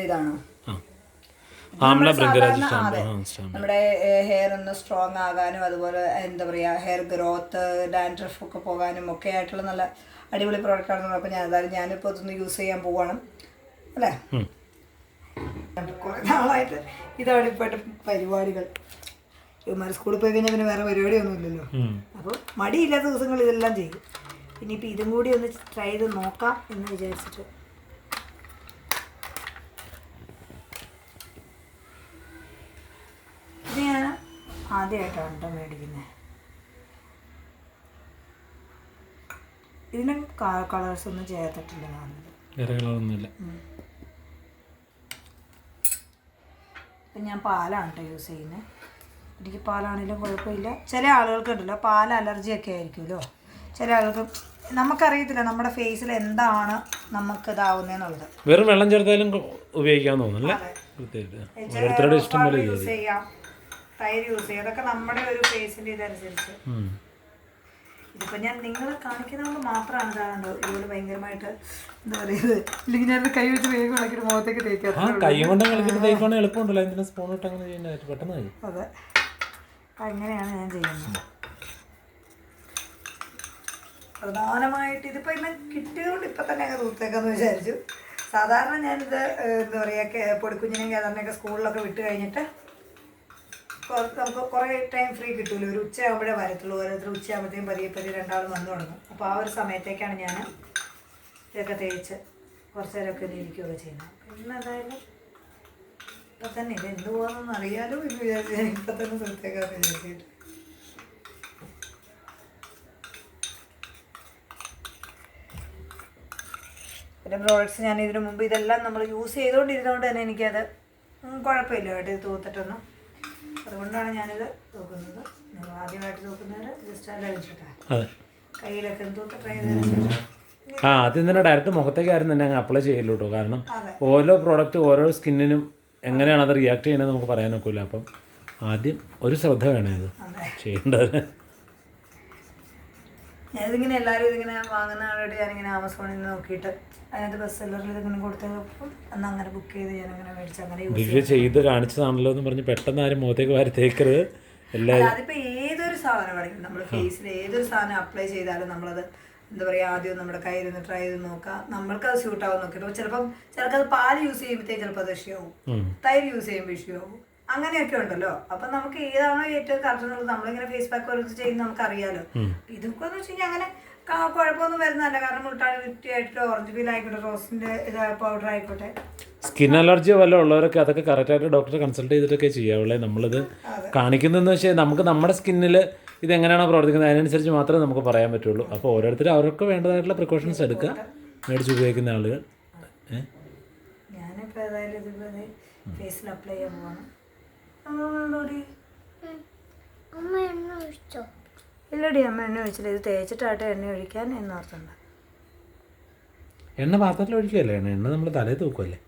Speaker 1: ഇതാണോ
Speaker 2: നമ്മുടെ
Speaker 1: ഹെയർ ഒന്ന് സ്ട്രോങ് ആകാനും അതുപോലെ എന്താ പറയാ ഹെയർ ഗ്രോത്ത് ഡാൻഡ്രഫ് ഒക്കെ പോകാനും ഒക്കെ ആയിട്ടുള്ള നല്ല അടിപൊളി പ്രോഡക്റ്റ് ആണെന്ന്. അപ്പോൾ ഞാനിപ്പോൾ ഇതൊന്ന് യൂസ് ചെയ്യാൻ പോവാണ് അല്ലേ. കുറെ നാളായിട്ട് ഇതാണ് ഇപ്പോഴത്തെ പരിപാടികൾ. ഇവന്മാർ സ്കൂളിൽ പോയി കഴിഞ്ഞാൽ പിന്നെ വേറെ പരിപാടിയൊന്നും ഇല്ലല്ലോ. അപ്പോൾ മടിയില്ലാത്ത ദിവസങ്ങൾ ഇതെല്ലാം ചെയ്യും. ഇനിയിപ്പോൾ ഇതും കൂടി ഒന്ന് ട്രൈ ചെയ്ത് നോക്കാം എന്ന് വിചാരിച്ചിട്ട്. ഇത് ഞാൻ ആദ്യമായിട്ടാണ് കേട്ടോ മേടിക്കുന്നത്. ഇതിന് കളേഴ്സ് ഒന്നും ചേർത്തിട്ടില്ല കാണുന്നത്. ഇപ്പം ഞാൻ പാലാണ് കേട്ടോ യൂസ് ചെയ്യുന്നത്. എനിക്ക് പാലാണെങ്കിലും കുഴപ്പമില്ല. ചില ആളുകൾക്കുണ്ടല്ലോ പാൽ അലർജിയൊക്കെ ആയിരിക്കുമല്ലോ. ചില ആളുകൾക്ക് നമുക്കറിയത്തില്ല നമ്മുടെ ഫേസിൽ എന്താണ് നമുക്ക് ഇതാവുന്നതെന്നുള്ളത്.
Speaker 2: വെറും വെള്ളം ചേർത്താലും ഉപയോഗിക്കാൻ തോന്നുന്നു.
Speaker 1: യൂസ് ചെയ്യാം, തൈര് യൂസ് ചെയ്യാം. അതൊക്കെ നമ്മുടെ ഒരു ഫേസിൻ്റെ ഇതനുസരിച്ച്. ഇതിപ്പോൾ ഞാൻ നിങ്ങളെ കാണിക്കുന്നതുകൊണ്ട് മാത്രമാണ് ഇതാകണ്ടോ ഇതുപോലെ ഭയങ്കരമായിട്ട് എന്താ പറയുന്നത്. ഇല്ലെങ്കിൽ ഞാൻ കൈ വെച്ച് വേഗം കളിക്കിട്ട് മുഖത്തേക്ക് തേക്കാം. അതെ, അങ്ങനെയാണ് ഞാൻ ചെയ്യുന്നത്. പ്രധാനമായിട്ട് ഇതിപ്പോൾ ഇന്ന് കിട്ടിയതുകൊണ്ട് ഇപ്പം തന്നെ അങ്ങ് തൂത്തേക്കാന്ന് വിചാരിച്ചു. സാധാരണ ഞാനിത് എന്താ പറയുക പൊടിക്കുഞ്ഞിനെയും കേദറിനെയൊക്കെ സ്കൂളിലൊക്കെ വിട്ട് കഴിഞ്ഞിട്ട് നമുക്ക് കുറേ ടൈം ഫ്രീ കിട്ടുമല്ലോ. ഒരു ഉച്ചയാകുമ്പോഴേ വരത്തുള്ളൂ. ഓരോരുത്തർ ഉച്ചയാകുമ്പോഴത്തേക്കും പതിയെ രണ്ടാളും വന്നു തുടങ്ങും. അപ്പോൾ ആ ഒരു സമയത്തേക്കാണ് ഞാൻ ഇതൊക്കെ തേച്ച് കുറച്ച് നേരമൊക്കെ ഇരിക്കുകയൊക്കെ ചെയ്യുന്നത്. പിന്നെ എന്തായാലും ഇപ്പം തന്നെ ഇത് എന്ത് പോകുന്നതെന്ന് അറിയാലോ എന്ന് വിചാരിച്ചു ഞാൻ ഇപ്പം തന്നെ നിർത്തേക്കാന്ന് വിചാരിച്ചിട്ട്. പിന്നെ പ്രോഡക്റ്റ്സ് ഞാൻ ഇതിനു മുമ്പ് ഇതെല്ലാം നമ്മൾ യൂസ് ചെയ്തുകൊണ്ടിരുന്നതുകൊണ്ട് തന്നെ എനിക്കത് കുഴപ്പമില്ല കേട്ടോ ഇത് തൂത്തിട്ടൊന്നും. അതുകൊണ്ടാണ് ഞാനിത് തൂക്കുന്നത്. നിങ്ങൾ ആദ്യമായിട്ട് തൂക്കുന്നവർ ജസ്റ്റ് അല്ല വെച്ചിട്ടാണ് കയ്യിലൊക്കെ തൂത്ത് ട്രൈ ചെയ്ത്
Speaker 2: ആദ്യം തന്നെ ഡയറക്റ്റ് മുഖത്തേക്കാരും തന്നെ അങ്ങ് അപ്ലൈ ചെയ്യല്ലോ കേട്ടോ. കാരണം ഓരോ പ്രോഡക്റ്റ് ഓരോ സ്കിന്നിനും എങ്ങനെയാണ് അത് റിയാക്ട് ചെയ്യണമെന്ന് നമുക്ക് പറയാൻ ഒക്കില്ല. അപ്പം ആദ്യം ഒരു ശ്രദ്ധ വേണം ഇത് ചെയ്യേണ്ടത്.
Speaker 1: ഞാനിതിങ്ങനെ എല്ലാവരും ഇതിങ്ങനെ വാങ്ങുന്ന ആളോട് ഞാനിങ്ങനെ ആമസോണിൽ നിന്ന് നോക്കിയിട്ട് അതിനകത്ത് ബെസ്റ്റ് സെല്ലറിൽ ഇതിങ്ങനെ കൊടുത്തപ്പോൾ അന്ന് അങ്ങനെ ബുക്ക് ചെയ്ത് ഞാനങ്ങനെ മേടിച്ച് അങ്ങനെ
Speaker 2: റിവ്യൂ ചെയ്ത് കാണിച്ചതാണല്ലോ എന്ന് പറഞ്ഞ് പെട്ടെന്ന് ആരും മുഖത്തേക്ക് വാരി തേക്കരുത്.
Speaker 1: അതിപ്പോൾ ഏതൊരു സാധനം വേണമെങ്കിലും നമ്മൾ ഫേസിൽ ഏതൊരു സാധനം അപ്ലൈ ചെയ്താലും നമ്മളത് എന്താ പറയുക ആദ്യം നമ്മുടെ കയ്യിൽ നിന്ന് ട്രൈ ചെയ്ത് നോക്കാം. നമ്മൾക്കത് സ്യൂട്ടാവും നോക്കിയിട്ട് ചിലപ്പം ചിലക്കത് പാല് യൂസ് ചെയ്യുമ്പോഴത്തേക്ക് ചിലപ്പോൾ അത് ഇഷ്യമാവും, തൈര് യൂസ് ചെയ്യുമ്പോൾ ഇഷ്യമാവും, അങ്ങനെയൊക്കെ ഉണ്ടല്ലോ. അപ്പം നമുക്ക് ഏതാണോ ഏറ്റവും കറക്റ്റ് എന്നുള്ളത് നമ്മളിങ്ങനെ ഫേസ് പാക്ക് വർക്ക് ചെയ്യുന്നത് നമുക്കറിയാലോ. ഇതൊക്കെ എന്ന് വെച്ച് കഴിഞ്ഞാൽ അങ്ങനെ കുഴപ്പമൊന്നും വരുന്നതല്ല. കാരണം മുൾട്ടാണിറ്റി ആയിട്ടോ ഓറഞ്ച് പീൽ ആയിക്കോട്ടെ റോസിൻ്റെ പൗഡർ ആയിക്കോട്ടെ.
Speaker 2: സ്കിൻ അലർജി വല്ല ഉള്ളവരൊക്കെ അതൊക്കെ കറക്റ്റായിട്ട് ഡോക്ടറെ കൺസൾട്ട് ചെയ്തിട്ടൊക്കെ ചെയ്യാവുള്ളേ. നമ്മളിത് കാണിക്കുന്നതെന്ന് വെച്ചാൽ നമുക്ക് നമ്മുടെ സ്കിന്നിൽ ഇതെങ്ങനെയാണോ പ്രവർത്തിക്കുന്നത് അതിനനുസരിച്ച് മാത്രമേ നമുക്ക് പറയാൻ പറ്റുള്ളൂ. അപ്പോൾ ഓരോരുത്തരും അവർക്ക് വേണ്ടതായിട്ടുള്ള പ്രിക്കോഷൻസ് എടുക്കുക മേടിച്ച് ഉപയോഗിക്കുന്ന ആളുകൾ.
Speaker 1: ഞാനിപ്പോൾ ഏതായാലും ഇതിപ്പോൾ ഫേസിൽ അപ്ലൈ ചെയ്യാൻ പോകണം. ഇല്ലടി അമ്മ എണ്ണ ഒഴിച്ചില്ല. ഇത് തേച്ചിട്ടായിട്ട് എണ്ണ ഒഴിക്കാൻ എന്നോർത്തുണ്ട്.
Speaker 2: എണ്ണ പാത്രത്തിൽ ഒഴിക്കുകയല്ലേ എണ്ണ നമ്മൾ തലയിൽ തൂക്കുമല്ലേ.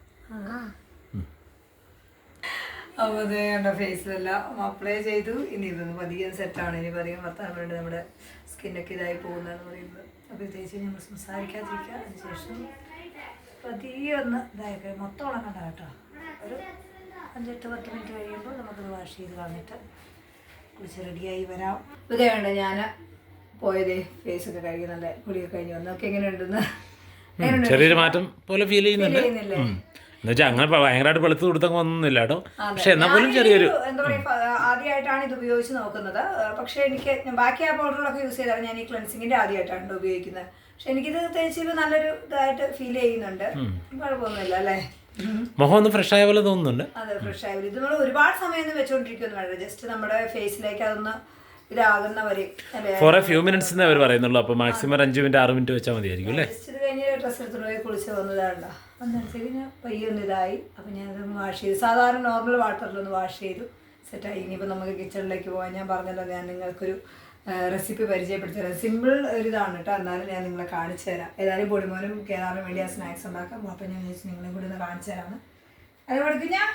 Speaker 1: അപ്പോൾ ഇത് കണ്ട ഫേസിലെല്ലാം അപ്ലൈ ചെയ്തു. ഇനി ഇതൊന്ന് പതിയെ സെറ്റാണ്. ഇനി പതിയെ വർത്താനം വേണ്ടി നമ്മുടെ സ്കിന്നൊക്കെ ഇതായി പോകുന്നതെന്ന് പറയുന്നത്. അപ്പോൾ തേച്ച് നമ്മൾ സംസാരിക്കാതിരിക്കുക. അതിനുശേഷം പതിയെ ഒന്ന് ഇതായി മൊത്തം ഉണക്കണ്ട കേട്ടോ. ഒരു 5-10 മിനിറ്റ് കഴിയുമ്പോൾ നമുക്കത് വാഷ് ചെയ്ത് കളഞ്ഞിട്ട് കുളിച്ച് റെഡിയായി വരാം. ഇതേ വേണ്ട ഞാൻ പോയതേ ഫേസൊക്കെ കഴിക്കുന്നുണ്ട്. കുളിയൊക്കെ കഴിഞ്ഞ് വന്നൊക്കെ എങ്ങനെയുണ്ടെന്ന്
Speaker 2: ചെറിയൊരു മാറ്റം പോലെ ഫീൽ ചെയ്യുന്നില്ലേ? എന്നുവെച്ചാൽ അങ്ങനെ ഭയങ്കരമായിട്ട് വെളുത്ത് കൊടുത്തൊക്കെ ഒന്നുമില്ല കേട്ടോ. പക്ഷെ എന്നാൽ പോലും ചെറിയൊരു
Speaker 1: എന്താ പറയുക ആദ്യമായിട്ടാണ് ഇത് ഉപയോഗിച്ച് നോക്കുന്നത്. പക്ഷെ എനിക്ക് ബാക്കി ആ പൗഡറുകളൊക്കെ യൂസ് ചെയ്താണ് ഞാൻ ഈ ക്ലെൻസിങ്ങിൻ്റെ ആദ്യമായിട്ടാണ് ഉപയോഗിക്കുന്നത്. പക്ഷെ എനിക്കിത് തേച്ചപ്പോൾ നല്ലൊരു ഇതായിട്ട് ഫീൽ ചെയ്യുന്നുണ്ട്. കുഴപ്പമൊന്നുമില്ല അല്ലേ.
Speaker 2: മുഖം ഒന്ന് ഫ്രഷ് ആയ പോലെ തോന്നുന്നുണ്ട്.
Speaker 1: അതെ ഫ്രഷ് ആയ പോലെ. ഇത് നമ്മൾ ഒരുപാട് സമയം ഒന്നും വെച്ചോണ്ടിരിക്കുന്നു വേണ്ട. ജസ്റ്റ് നമ്മുടെ ഫേസിലേക്ക് അതൊന്ന് ഇതാകുന്നവരെ
Speaker 2: ഫോർ എ ഫ്യൂ മിനിറ്റ്സ് എന്നേ അവർ പറയുന്നുള്ളൂ. അപ്പോൾ മാക്സിമം 5 മിനിറ്റ് 6 മിനിറ്റ് വെച്ചാൽ മതിയായിരിക്കും അല്ലേ.
Speaker 1: ജസ്റ്റ് ഇത് കഴിഞ്ഞ് ഡ്രസ്സ് എടുത്തിട്ട് പോയി കുളിച്ച് വന്നതാണല്ലോ. വന്നടിച്ച് ഞാൻ പയ്യൊന്ന് ഇതായി. അപ്പം ഞാനതൊന്ന് വാഷ് ചെയ്തു. സാധാരണ നോർമൽ വാട്ടറിലൊന്ന് വാഷ് ചെയ്തു സെറ്റായി. ഇനിയിപ്പോൾ നമുക്ക് കിച്ചണിലേക്ക് പോകാൻ ഞാൻ പറഞ്ഞല്ലോ ഞാൻ നിങ്ങൾക്കൊരു റെസിപ്പി പരിചയപ്പെടുത്തി തരാം. സിമ്പിൾ ഒരിതാണ് കേട്ടോ. എന്നാലും ഞാൻ നിങ്ങളെ കാണിച്ചു തരാം. ഏതായാലും പൊടിമോനും കേറാനും വേണ്ടി ആ സ്നാക്സ് ഉണ്ടാക്കാം. അപ്പം ഞാൻ വിചാരിച്ചു നിങ്ങളെ കൂടി ഒന്ന് കാണിച്ചു തരാമെന്ന്. അത് കൊടുക്കും ഞാൻ.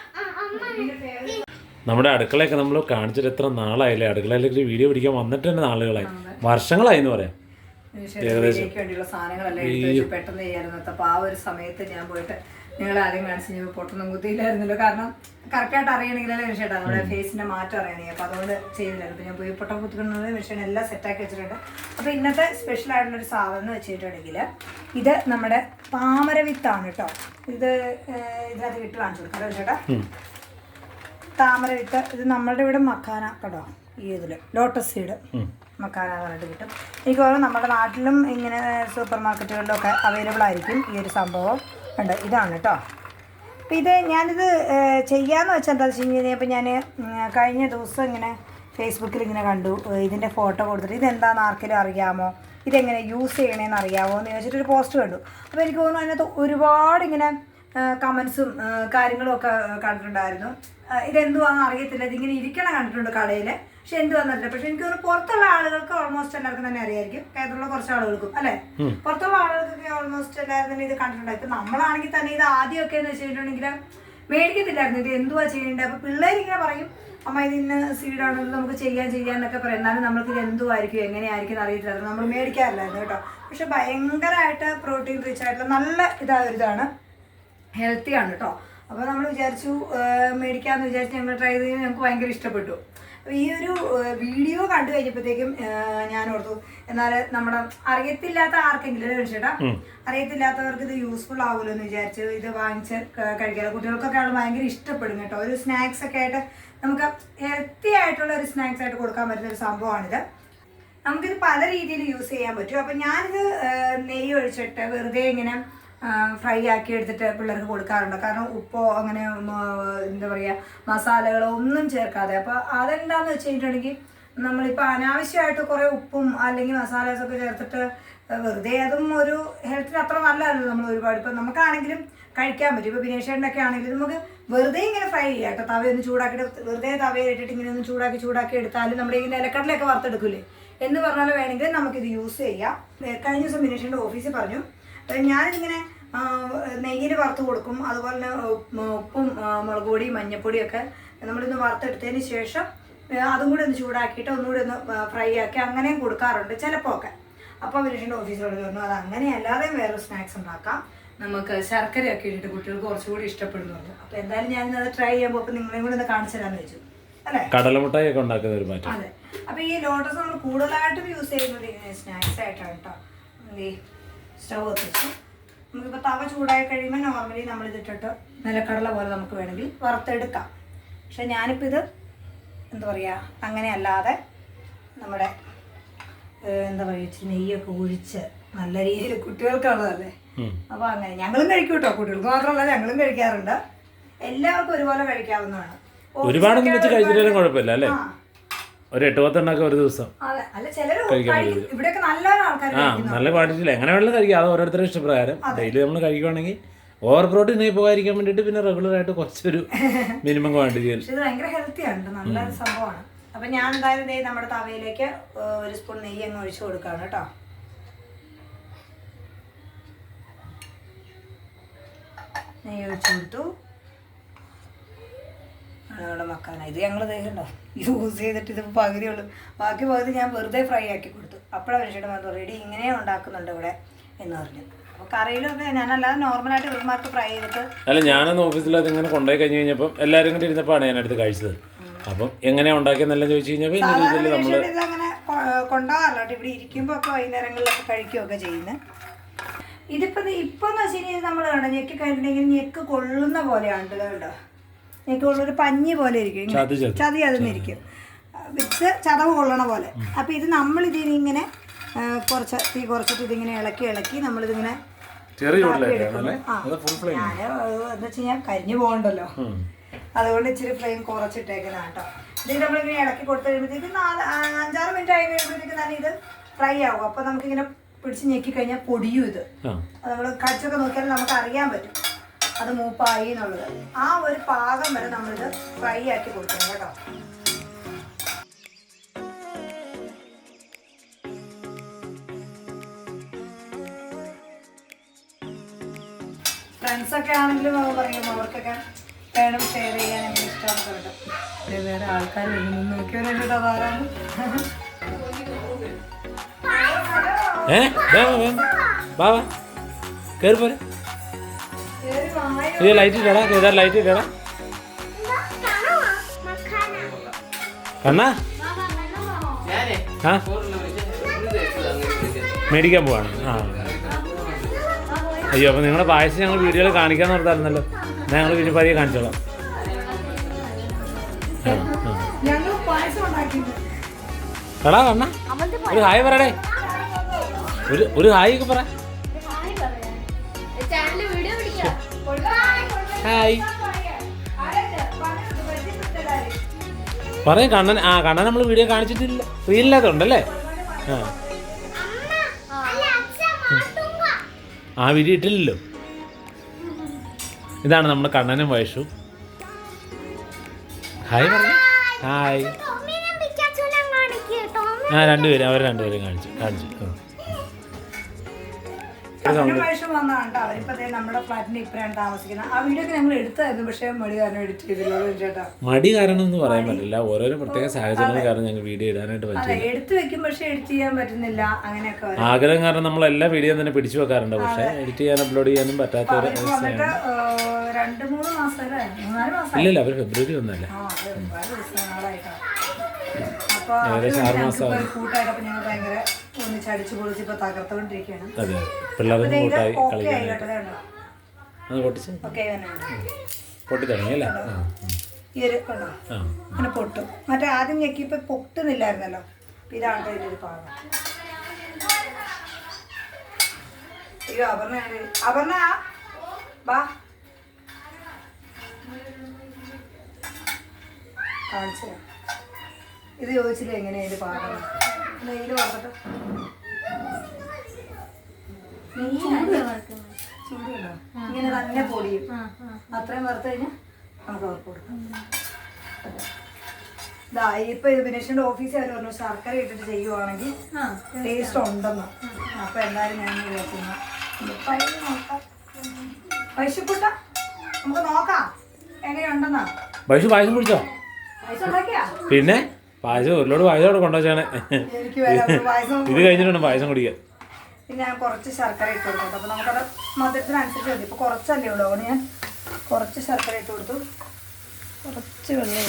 Speaker 2: നമ്മുടെ അടുക്കളയൊക്കെ നമ്മൾ കാണിച്ചിട്ട് എത്ര നാളായില്ലേ. അടുക്കളയിലേക്ക് വീഡിയോ പിടിക്കാൻ വന്നിട്ട് തന്നെ നാളുകളായി, വർഷങ്ങളായി എന്ന് പറയാം.
Speaker 1: വേണ്ടിയുള്ള സാധനങ്ങളെല്ലാം എടുത്ത് വെച്ച് പെട്ടെന്ന് ചെയ്യായിരുന്നു. അപ്പോൾ ആ ഒരു സമയത്ത് ഞാൻ പോയിട്ട് നിങ്ങളെ ആദ്യം കാണിച്ച് ഞാൻ പൊട്ടൊന്നും കുത്തിയില്ലായിരുന്നല്ലോ. കാരണം കറക്റ്റായിട്ട് അറിയണമെങ്കിലല്ലേ വിഷയട്ടാ നമ്മുടെ ഫേസിൻ്റെ മാറ്റം അറിയണമെങ്കിൽ. അപ്പോൾ അതുകൊണ്ട് ചെയ്യുന്നില്ലായിരുന്നു. അപ്പോൾ ഞാൻ പോയി പൊട്ടം കുത്തിക്കുന്നത് വിഷയം എല്ലാം സെറ്റാക്കി വെച്ചിട്ടുണ്ട്. അപ്പോൾ ഇന്നത്തെ സ്പെഷ്യൽ ആയിട്ടുള്ളൊരു സാധനം എന്ന് വെച്ചിട്ടുണ്ടെങ്കിൽ ഇത് നമ്മുടെ താമരവിത്താണ് കേട്ടോ. ഇത് ഇതിനകത്ത് വിട്ട് കാണിച്ചു കൊടുക്കാം ചേട്ടാ. താമര വിത്ത് ഇത് നമ്മളുടെ ഇവിടെ മക്കാന കേട്ടോ. ഈ ഇതിൽ ലോട്ടസ് സീഡ് മക്കാന പറഞ്ഞിട്ട് കിട്ടും. എനിക്ക് തോന്നുന്നു നമ്മുടെ നാട്ടിലും ഇങ്ങനെ സൂപ്പർ മാർക്കറ്റുകളിലൊക്കെ അവൈലബിൾ ആയിരിക്കും ഈ ഒരു സംഭവം. ഉണ്ട് ഇതാണ് കേട്ടോ. അപ്പം ഇത് ഞാനിത് ചെയ്യാമെന്ന് വെച്ചാൽ എന്താ വെച്ച് കഴിഞ്ഞാൽ അപ്പോൾ ഞാൻ കഴിഞ്ഞ ദിവസം ഇങ്ങനെ ഫേസ്ബുക്കിൽ ഇങ്ങനെ കണ്ടു ഇതിൻ്റെ ഫോട്ടോ കൊടുത്തിട്ട് ഇതെന്താണെന്ന് ആർക്കെങ്കിലും അറിയാമോ, ഇതെങ്ങനെ യൂസ് ചെയ്യണമെന്ന് അറിയാമോ എന്ന് ചോദിച്ചിട്ടൊരു പോസ്റ്റ് കണ്ടു. അപ്പോൾ എനിക്ക് തോന്നുന്നു അതിനകത്ത് ഒരുപാട് ഇങ്ങനെ കമൻസും കാര്യങ്ങളും ഒക്കെ കണ്ടിട്ടുണ്ടായിരുന്നു. ഇതെന്തുവാണെന്ന് അറിയത്തില്ല. ഇതിങ്ങനെ ഇരിക്കണ കണ്ടിട്ടുണ്ട് കടയിൽ. പക്ഷെ എന്തുവാന്നറിയില്ല. പക്ഷെ എനിക്ക് തോന്നുന്നു പുറത്തുള്ള ആളുകൾക്ക് ഓൾമോസ്റ്റ് എല്ലാവർക്കും തന്നെ അറിയായിരിക്കും. കേരളത്തിലുള്ള കുറച്ച് ആളുകൾക്കും അല്ലേ. പുറത്തുള്ള ആളുകൾക്കൊക്കെ ഓൾമോസ്റ്റ് എല്ലാവരും തന്നെ ഇത് കണ്ടിട്ടുണ്ടായി. ഇപ്പം നമ്മളാണെങ്കിൽ തന്നെ ഇത് ആദ്യമൊക്കെ എന്ന് വെച്ചിട്ടുണ്ടെങ്കിൽ മേടിക്കത്തില്ലായിരുന്നു ഇത് എന്തുവാ ചെയ്യേണ്ടത്. അപ്പോൾ പിള്ളേരിങ്ങനെ പറയും അമ്മ ഇതിന് സീഡാണെന്ന് നമുക്ക് ചെയ്യാന്നൊക്കെ പറയും. എന്നാലും നമ്മൾക്ക് ഇത് എന്തുമായിരിക്കും എങ്ങനെയായിരിക്കും എന്ന് അറിയത്തില്ല. നമ്മൾ മേടിക്കാറില്ലായിരുന്നു കേട്ടോ. പക്ഷെ ഭയങ്കരമായിട്ട് പ്രോട്ടീൻ റിച്ച് ആയിട്ടുള്ള നല്ല ഇതാണ്, ഹെൽത്തിയാണ് കേട്ടോ. അപ്പോൾ നമ്മൾ വിചാരിച്ചു മേടിക്കാമെന്ന് വിചാരിച്ച് ഞങ്ങൾ ട്രൈ ചെയ്ത് ഞങ്ങൾക്ക് ഭയങ്കര ഇഷ്ടപ്പെട്ടു. അപ്പോൾ ഈ ഒരു വീഡിയോ കണ്ടു കഴിഞ്ഞപ്പോഴത്തേക്കും ഞാൻ ഓർത്തു എന്നാൽ നമ്മുടെ അറിയത്തില്ലാത്ത ആർക്കെങ്കിലും ചേട്ടാ അറിയത്തില്ലാത്തവർക്ക് ഇത് യൂസ്ഫുൾ ആവുമല്ലോ എന്ന് വിചാരിച്ചു ഇത് വാങ്ങിച്ച് കഴിക്കാറ്. കുട്ടികൾക്കൊക്കെ ആണ് ഭയങ്കര ഇഷ്ടപ്പെടും കേട്ടോ. ഒരു സ്നാക്സ് ഒക്കെ ആയിട്ട് നമുക്ക് ഹെൽത്തി ആയിട്ടുള്ള ഒരു സ്നാക്സ് ആയിട്ട് കൊടുക്കാൻ പറ്റുന്ന ഒരു സംഭവമാണിത്. നമുക്കിത് പല രീതിയിൽ യൂസ് ചെയ്യാൻ പറ്റും. അപ്പം ഞാനിത് നെയ്യ് ഒഴിച്ചിട്ട് വെറുതെ ഇങ്ങനെ ഫ്രൈ ആക്കി എടുത്തിട്ട് പിള്ളേർക്ക് കൊടുക്കാറുണ്ട്. കാരണം ഉപ്പോ അങ്ങനെ എന്താ പറയുക മസാലകളോ ഒന്നും ചേർക്കാതെ. അപ്പോൾ അതെന്താണെന്ന് വെച്ച് കഴിഞ്ഞിട്ടുണ്ടെങ്കിൽ നമ്മളിപ്പോൾ അനാവശ്യമായിട്ട് കുറേ ഉപ്പും അല്ലെങ്കിൽ മസാലാസൊക്കെ ചേർത്തിട്ട് വെറുതെ അതും ഒരു ഹെൽത്തിന് അത്ര നല്ലതല്ലോ. നമ്മൾ ഒരുപാട് ഇപ്പം നമുക്കാണെങ്കിലും കഴിക്കാൻ പറ്റും. ഇപ്പോൾ ബിനേഷേട്ടനൊക്കെ ആണെങ്കിലും നമുക്ക് വെറുതെ ഇങ്ങനെ ഫ്രൈ ചെയ്യാം കേട്ടോ. തവയൊന്ന് ചൂടാക്കിയിട്ട് വെറുതെ തവയിലിട്ടിട്ട് ഇങ്ങനെ ഒന്ന് ചൂടാക്കി എടുത്താലും നമ്മുടെ ഈ നിലക്കടലൊക്കെ വറുത്തെടുക്കില്ലേ എന്ന് പറഞ്ഞാൽ വേണമെങ്കിൽ നമുക്കിത് യൂസ് ചെയ്യാം. കഴിഞ്ഞ ദിവസം ബിനേഷേട്ടൻ്റെ ഓഫീസിൽ പറഞ്ഞു, ഞാനിങ്ങനെ നെയ്യിൽ വറുത്ത് കൊടുക്കും, അതുപോലെ തന്നെ ഉപ്പും മുളക് പൊടിയും മഞ്ഞൾപ്പൊടിയൊക്കെ നമ്മളിന്ന് വറുത്തെടുത്തതിന് ശേഷം അതും കൂടി ഒന്ന് ചൂടാക്കിയിട്ട് ഒന്നുകൂടി ഒന്ന് ഫ്രൈ ആക്കി അങ്ങനെയും കൊടുക്കാറുണ്ട് ചിലപ്പോൾ ഒക്കെ. അപ്പോൾ ബിനേഷേട്ടൻ്റെ ഓഫീസിലോട് പറഞ്ഞു അത് അങ്ങനെയല്ലാതെ വേറൊരു സ്നാക്സ് ഉണ്ടാക്കാം, നമുക്ക് ശർക്കരയൊക്കെ ഇട്ടിട്ട് കുട്ടികൾക്ക് കുറച്ചുകൂടി ഇഷ്ടപ്പെടുന്നു പറഞ്ഞു. അപ്പോൾ എന്തായാലും ഞാനിത് ട്രൈ ചെയ്യുമ്പോൾ അപ്പോൾ നിങ്ങളെയും കൂടി ഒന്ന് കാണിച്ചു തരാമെന്ന് വെച്ചു അല്ലേ.
Speaker 2: കടലമുട്ടായി ഒക്കെ ഉണ്ടാക്കുന്ന ഒരു മാറ്റം.
Speaker 1: അതെ. അപ്പോൾ ഈ ലോട്ടസ് നമ്മൾ കൂടുതലായിട്ടും യൂസ് ചെയ്യുന്നത് സ്നാക്സ് ആയിട്ടാണ് കേട്ടോ. ഈ സ്റ്റവ് കത്തിച്ച് നമുക്കിപ്പോൾ തവ ചൂടായി കഴിയുമ്പോൾ നോർമലി നമ്മളിതിട്ടിട്ട് നിലക്കടല പോലെ നമുക്ക് വേണമെങ്കിൽ വറുത്തെടുക്കാം. പക്ഷെ ഞാനിപ്പോൾ ഇത് എന്താ പറയുക അങ്ങനെ അല്ലാതെ നമ്മുടെ എന്താ പറയുക ഇച്ചിരി നെയ്യൊക്കെ ഒഴിച്ച് നല്ല രീതിയിൽ കുട്ടികൾക്കുള്ളതല്ലേ. അപ്പോൾ അങ്ങനെ ഞങ്ങളും കഴിക്കും കേട്ടോ. കുട്ടികൾക്ക് മാത്രമല്ല ഞങ്ങളും കഴിക്കാറുണ്ട്. എല്ലാവർക്കും ഒരുപോലെ കഴിക്കാവുന്നതാണ്.
Speaker 2: ഒരുപാടൊന്നും വെച്ച് കഴിച്ചിട്ടാലും കുഴപ്പമില്ല അല്ലേ. ഒരു 8-10 ഒരു ദിവസം.
Speaker 1: അല്ല ചിലർ ഇവിടെയൊക്കെ നല്ല ആൾക്കാർ
Speaker 2: നല്ല ക്വാണ്ടിറ്റിയിൽ എങ്ങനെ വേണമെങ്കിലും കഴിക്കാം. അത് ഓരോരുത്തരുടെ ഇഷ്ടപ്രകാരം. ഡെയിലി നമ്മൾ കഴിക്കുവാണെങ്കിൽ ഓവർ പ്രോട്ടീൻ ആയി പോകാതിരിക്കാൻ വേണ്ടിയിട്ട് പിന്നെ റെഗുലർ ആയിട്ട് കുറച്ചൊരു മിനിമം ക്വാണ്ടിറ്റി.
Speaker 1: ഇത് ഭയങ്കര ഹെൽത്തിയാണ്, നല്ലൊരു സംഭവമാണ്. അപ്പം ഞാൻ എന്തായാലും നമ്മുടെ തവയിലേക്ക് ഒരു സ്പൂൺ നെയ്യ് അങ്ങ് ഒഴിച്ചു കൊടുക്കുകയാണ് കേട്ടോ. നെയ്യ് ഒഴിച്ചു കൊടുത്തു. നമ്മുടെ മക്കാന ഇത് ഞങ്ങൾ ദേഹമുണ്ടോ യൂസ് ചെയ്തിട്ട് ഇതിപ്പോൾ പകുതിയുള്ളൂ, ബാക്കി പകുതി ഞാൻ വെറുതെ ഫ്രൈ ആക്കി കൊടുത്തു. അപ്പോഴാണ് മനുഷ്യരുടെ മാത്രം റെഡി ഇങ്ങനെ ഉണ്ടാക്കുന്നുണ്ട് ഇവിടെ എന്ന് പറഞ്ഞു. അപ്പോൾ കറിയിലൊക്കെ ഞാനല്ലാതെ നോർമലായിട്ട് ഇവന്മാർക്ക് ഫ്രൈ ചെയ്തിട്ട്
Speaker 2: അല്ല ഞാനൊന്ന് ഓഫീസിൽ അതിങ്ങനെ കൊണ്ടുപോയി കഴിഞ്ഞ് കഴിഞ്ഞപ്പം എല്ലാവരും കൂടി ഇരുന്നപ്പോഴാണ് ഞാനടുത്ത് കഴിച്ചത്. അപ്പം എങ്ങനെയാണ് ഉണ്ടാക്കിയെന്നെല്ലാം ചോദിച്ചു കഴിഞ്ഞപ്പോൾ
Speaker 1: ഇതങ്ങനെ കൊണ്ടുപോകാറില്ല കേട്ടോ. ഇവിടെ ഇരിക്കുമ്പോൾ ഒക്കെ വൈകുന്നേരങ്ങളിലൊക്കെ കഴിക്കുകയൊക്കെ ചെയ്യുന്നത്. ഇതിപ്പോൾ എന്ന് വെച്ച് കഴിഞ്ഞാൽ നമ്മൾ കണ്ടോ ഞെക്കി കഴിഞ്ഞിട്ടുണ്ടെങ്കിൽ ഞെക്ക് കൊള്ളുന്ന പോലെയാണ് കേട്ടോ. ഞെക്ക് കൊള്ളൊരു പഞ്ഞി പോലെ ഇരിക്കും, ചതി അതിന്നിരിക്കും, വിത്ത് ചതവ് കൊള്ളണ പോലെ. അപ്പോൾ ഇത് നമ്മളിതിന് ഇങ്ങനെ തീ കുറച്ചിട്ട് ഇതിങ്ങനെ ഇളക്കി നമ്മളിതിങ്ങനെ ഞാൻ എന്താ വെച്ച് കഴിഞ്ഞാൽ കരിഞ്ഞു പോകണ്ടല്ലോ, അതുകൊണ്ട് ഇച്ചിരി ഫ്ലെയിം കുറച്ചിട്ടേക്കുന്നതാണ് കേട്ടോ. ഇത് നമ്മളിങ്ങനെ ഇളക്കി കൊടുത്തു കഴിയുമ്പോഴത്തേക്ക് 5-6 മിനിറ്റ് ആയി കഴിയുമ്പോഴത്തേക്ക് തന്നെ ഇത് ഫ്രൈ ആകും. അപ്പോൾ നമുക്കിങ്ങനെ പിടിച്ച് ഞെക്കി കഴിഞ്ഞാൽ പൊടിയും ഇത്. അത് നമ്മൾ കടിച്ചൊക്കെ നോക്കിയാൽ നമുക്ക് അറിയാൻ പറ്റും അത് മൂപ്പായി എന്നുള്ളത്. ആ ഒരു പാകം വരെ നമ്മളിത് ഫ്രൈ ആക്കി കൊടുക്കണം കേട്ടോ. ഫ്രണ്ട്സൊക്കെ ആണെങ്കിലും പറയും അവർക്കൊക്കെ വേണം ഷെയർ ചെയ്യാൻ എനിക്ക് ഇഷ്ടമാണ് കേട്ടോ. വേറെ ആൾക്കാർ വരുന്നു നോക്കിയവരുണ്ട് അതാരാണ്.
Speaker 2: ലൈറ്റ് ഇല്ലടാ, ഏതാ ലൈറ്റ് ഇല്ലടാ കണ്ണാ. ആ മേടിക്കാൻ പോവാണ്. ആ അയ്യോ, അപ്പോൾ നിങ്ങളുടെ പായസം ഞങ്ങൾ വീഡിയോയിൽ കാണിക്കാന്ന് പറഞ്ഞായിരുന്നല്ലോ. ഞങ്ങൾ പിന്നെ പതിയെ കാണിച്ചോളാം. എടാ കണ്ണ ഒരു ഹായ് പറയടേ, ഒരു ഹായ് ഒക്കെ പറ. ഹായ് പറയും കണ്ണൻ. ആ കണ്ണൻ നമ്മൾ വീഡിയോ കാണിച്ചിട്ടില്ല, റീലില്ലാത്തതുണ്ടല്ലേ. ആ വീഡിയോ ഇട്ടില്ലല്ലോ. ഇതാണ് നമ്മുടെ കണ്ണനും വയസ്സും. ഹായ് പറഞ്ഞു. ഹായ്. ആ അവർ രണ്ടുപേരും കാണിച്ചു.
Speaker 1: നമ്മുടെ ഫ്ലാറ്റിന്റെ ഇപ്പഴാണ് താമസിക്കുന്നത്. ആ വീഡിയോ ഞങ്ങൾ എടുത്തായിരുന്നു, പക്ഷേ മടി കാരണം എഡിറ്റ് ചെയ്തില്ല.
Speaker 2: മടി കാരണം എന്ന് പറയാൻ പറ്റില്ല, ഓരോരോ പ്രത്യേക സാഹചര്യങ്ങൾ കാരണം ഞങ്ങൾ വീഡിയോ ഇടാനായിട്ട് പറ്റില്ല.
Speaker 1: എടുത്തു വെക്കും പക്ഷെ എഡിറ്റ് ചെയ്യാൻ പറ്റുന്നില്ല. അങ്ങനെയൊക്കെ
Speaker 2: ആഗ്രഹം കാരണം നമ്മൾ എല്ലാ വീഡിയോ തന്നെ പിടിച്ചു വെക്കാറുണ്ട്, പക്ഷെ എഡിറ്റ് ചെയ്യാൻ അപ്ലോഡ് ചെയ്യാനും പറ്റാത്ത ഒരു അവസ്ഥയാണ്.
Speaker 1: 2-3 മാസം
Speaker 2: ഇല്ലല്ല, അവർ ഫെബ്രുവരി ഒന്നല്ല, ഏകദേശം 6 മാസമായി.
Speaker 1: കൂട്ടായിട്ടപ്പോൾ ഞങ്ങൾ ഭയങ്കര ഒന്നിച്ചടിച്ചു പൊളിച്ച് ഇപ്പോൾ തകർത്തുകൊണ്ടിരിക്കുകയാണ്.
Speaker 2: അതെ, പിള്ളേരും കൂട്ടായി കളിക്കാനായിട്ട് അത് പൊട്ടി തുടങ്ങി അല്ലേ.
Speaker 1: ഈ ഒരു കണ്ടോ അങ്ങനെ പൊട്ടും. മറ്റേ ആദ്യം ഞെക്കിയപ്പോൾ പൊട്ടുന്നില്ലായിരുന്നല്ലോ. ഇതാണ് ഇതിൻ്റെ ഒരു പാകം. അയ്യോ അപർണ ബാ കാണിച്ചു. ഇത് ചോദിച്ചില്ല എങ്ങനെയാണ് ഇത് പാകം. നെയ്യിൽ വറുത്തിട്ട് ചൂടുണ്ടോ? ഇങ്ങനെ തന്നെ പൊടിയും. അത്രയും വറുത്ത് കഴിഞ്ഞാൽ നമുക്ക് അവർക്ക് കൊടുക്കാം. ഇതാ ഇപ്പൊ ഇത് ബിനേഷിന്റെ ഓഫീസിൽ അവർ പറഞ്ഞു ശർക്കര ഇട്ടിട്ട് ചെയ്യുവാണെങ്കിൽ ടേസ്റ്റ് ഉണ്ടെന്ന്. അപ്പൊ എന്തായാലും ഞാൻ വിചാരിക്കുന്നു പൈസക്കൂട്ട നമുക്ക് നോക്കാം എങ്ങനെയുണ്ടെന്നാ.
Speaker 2: പൈസ പായസം കുടിച്ചോ?
Speaker 1: പൈസ ഉണ്ടാക്കിയാ
Speaker 2: പിന്നെ പായസം ഒരുപാട് പായസം അവിടെ കൊണ്ടുവച്ചാണ്.
Speaker 1: എനിക്ക് വരാം പായസം.
Speaker 2: ഇത് കഴിഞ്ഞിട്ടുണ്ട് പായസം കുടിക്കാൻ.
Speaker 1: പിന്നെ ഞാൻ കുറച്ച് ശർക്കര ഇട്ട് കൊടുത്തു. അപ്പൊ നമുക്കത് മധുരത്തിനനുസരിച്ച് മതി. ഇപ്പൊ കുറച്ചല്ലേ ഉള്ളൂ, അതുകൊണ്ട് ഞാൻ കുറച്ച് ശർക്കര ഇട്ട് കൊടുത്തു. കുറച്ച് വെള്ളം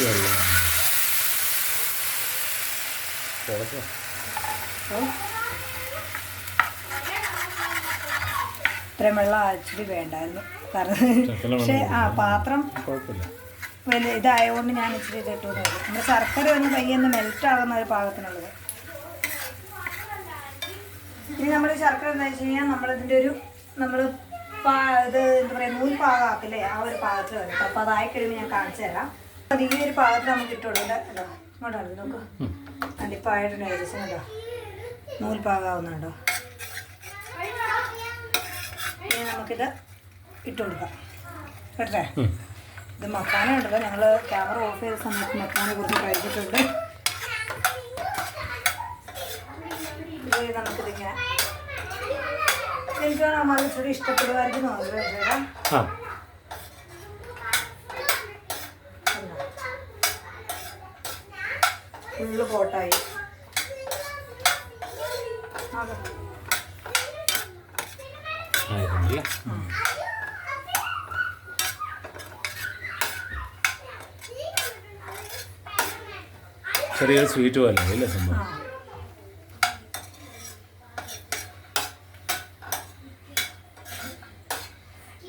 Speaker 1: ഇത്രയും വെള്ളം ആക്ച്വലി വേണ്ടായിരുന്നു. കാരണം പക്ഷെ പാത്രം വലിയ ഇതായതുകൊണ്ട് ഞാൻ ഇച്ചിരി ഇട്ടിട്ട് കൊടുത്തു. നമ്മുടെ ശർക്കര ഒന്ന് പയ്യൊന്ന് മെൽറ്റ് ആകുന്ന ഒരു പാകത്തിനുള്ളത്. ഇനി നമ്മൾ ശർക്കര എന്താ വെച്ച് കഴിഞ്ഞാൽ നമ്മളിതിൻ്റെ ഒരു ഇത് എന്താ പറയുക നൂൽ പാകമാക്കില്ലേ, ആ ഒരു പാകത്തിൽ വരും. അപ്പോൾ അതായി കഴിയുമ്പോൾ ഞാൻ കാണിച്ചു തരാം. അത് ഈ ഒരു പാകത്തിൽ നമുക്ക് ഇട്ടുകൊടുക്കില്ല. കേട്ടോ ഇങ്ങോട്ടാണ് നോക്കൂ. അണ്ടിപ്പായിട്ടുണ്ട് ഏകദേശം. കേട്ടോ നൂൽ പാകമാവുന്നുണ്ടോ? ഇനി നമുക്കിത് ഇട്ട് കൊടുക്കാം. കേട്ടേ ഇത് മക്കാന ഉണ്ടല്ലോ. ഞങ്ങൾ ക്യാമറ ഓഫ് ചെയ്ത സമയത്ത് മക്കാനെ കുറിച്ച് കഴിച്ചിട്ടുണ്ട്. നമുക്കിതിങ്ങനെ എനിക്ക് നമ്മൾ ഇച്ചിരി ഇഷ്ടപ്പെടുമായിരിക്കും തോന്നുന്നത്. ഫുള്ള് കോട്ടായി.
Speaker 2: ചെറിയൊരു സ്വീറ്റ് പോലെ അല്ലേ സംഭവം?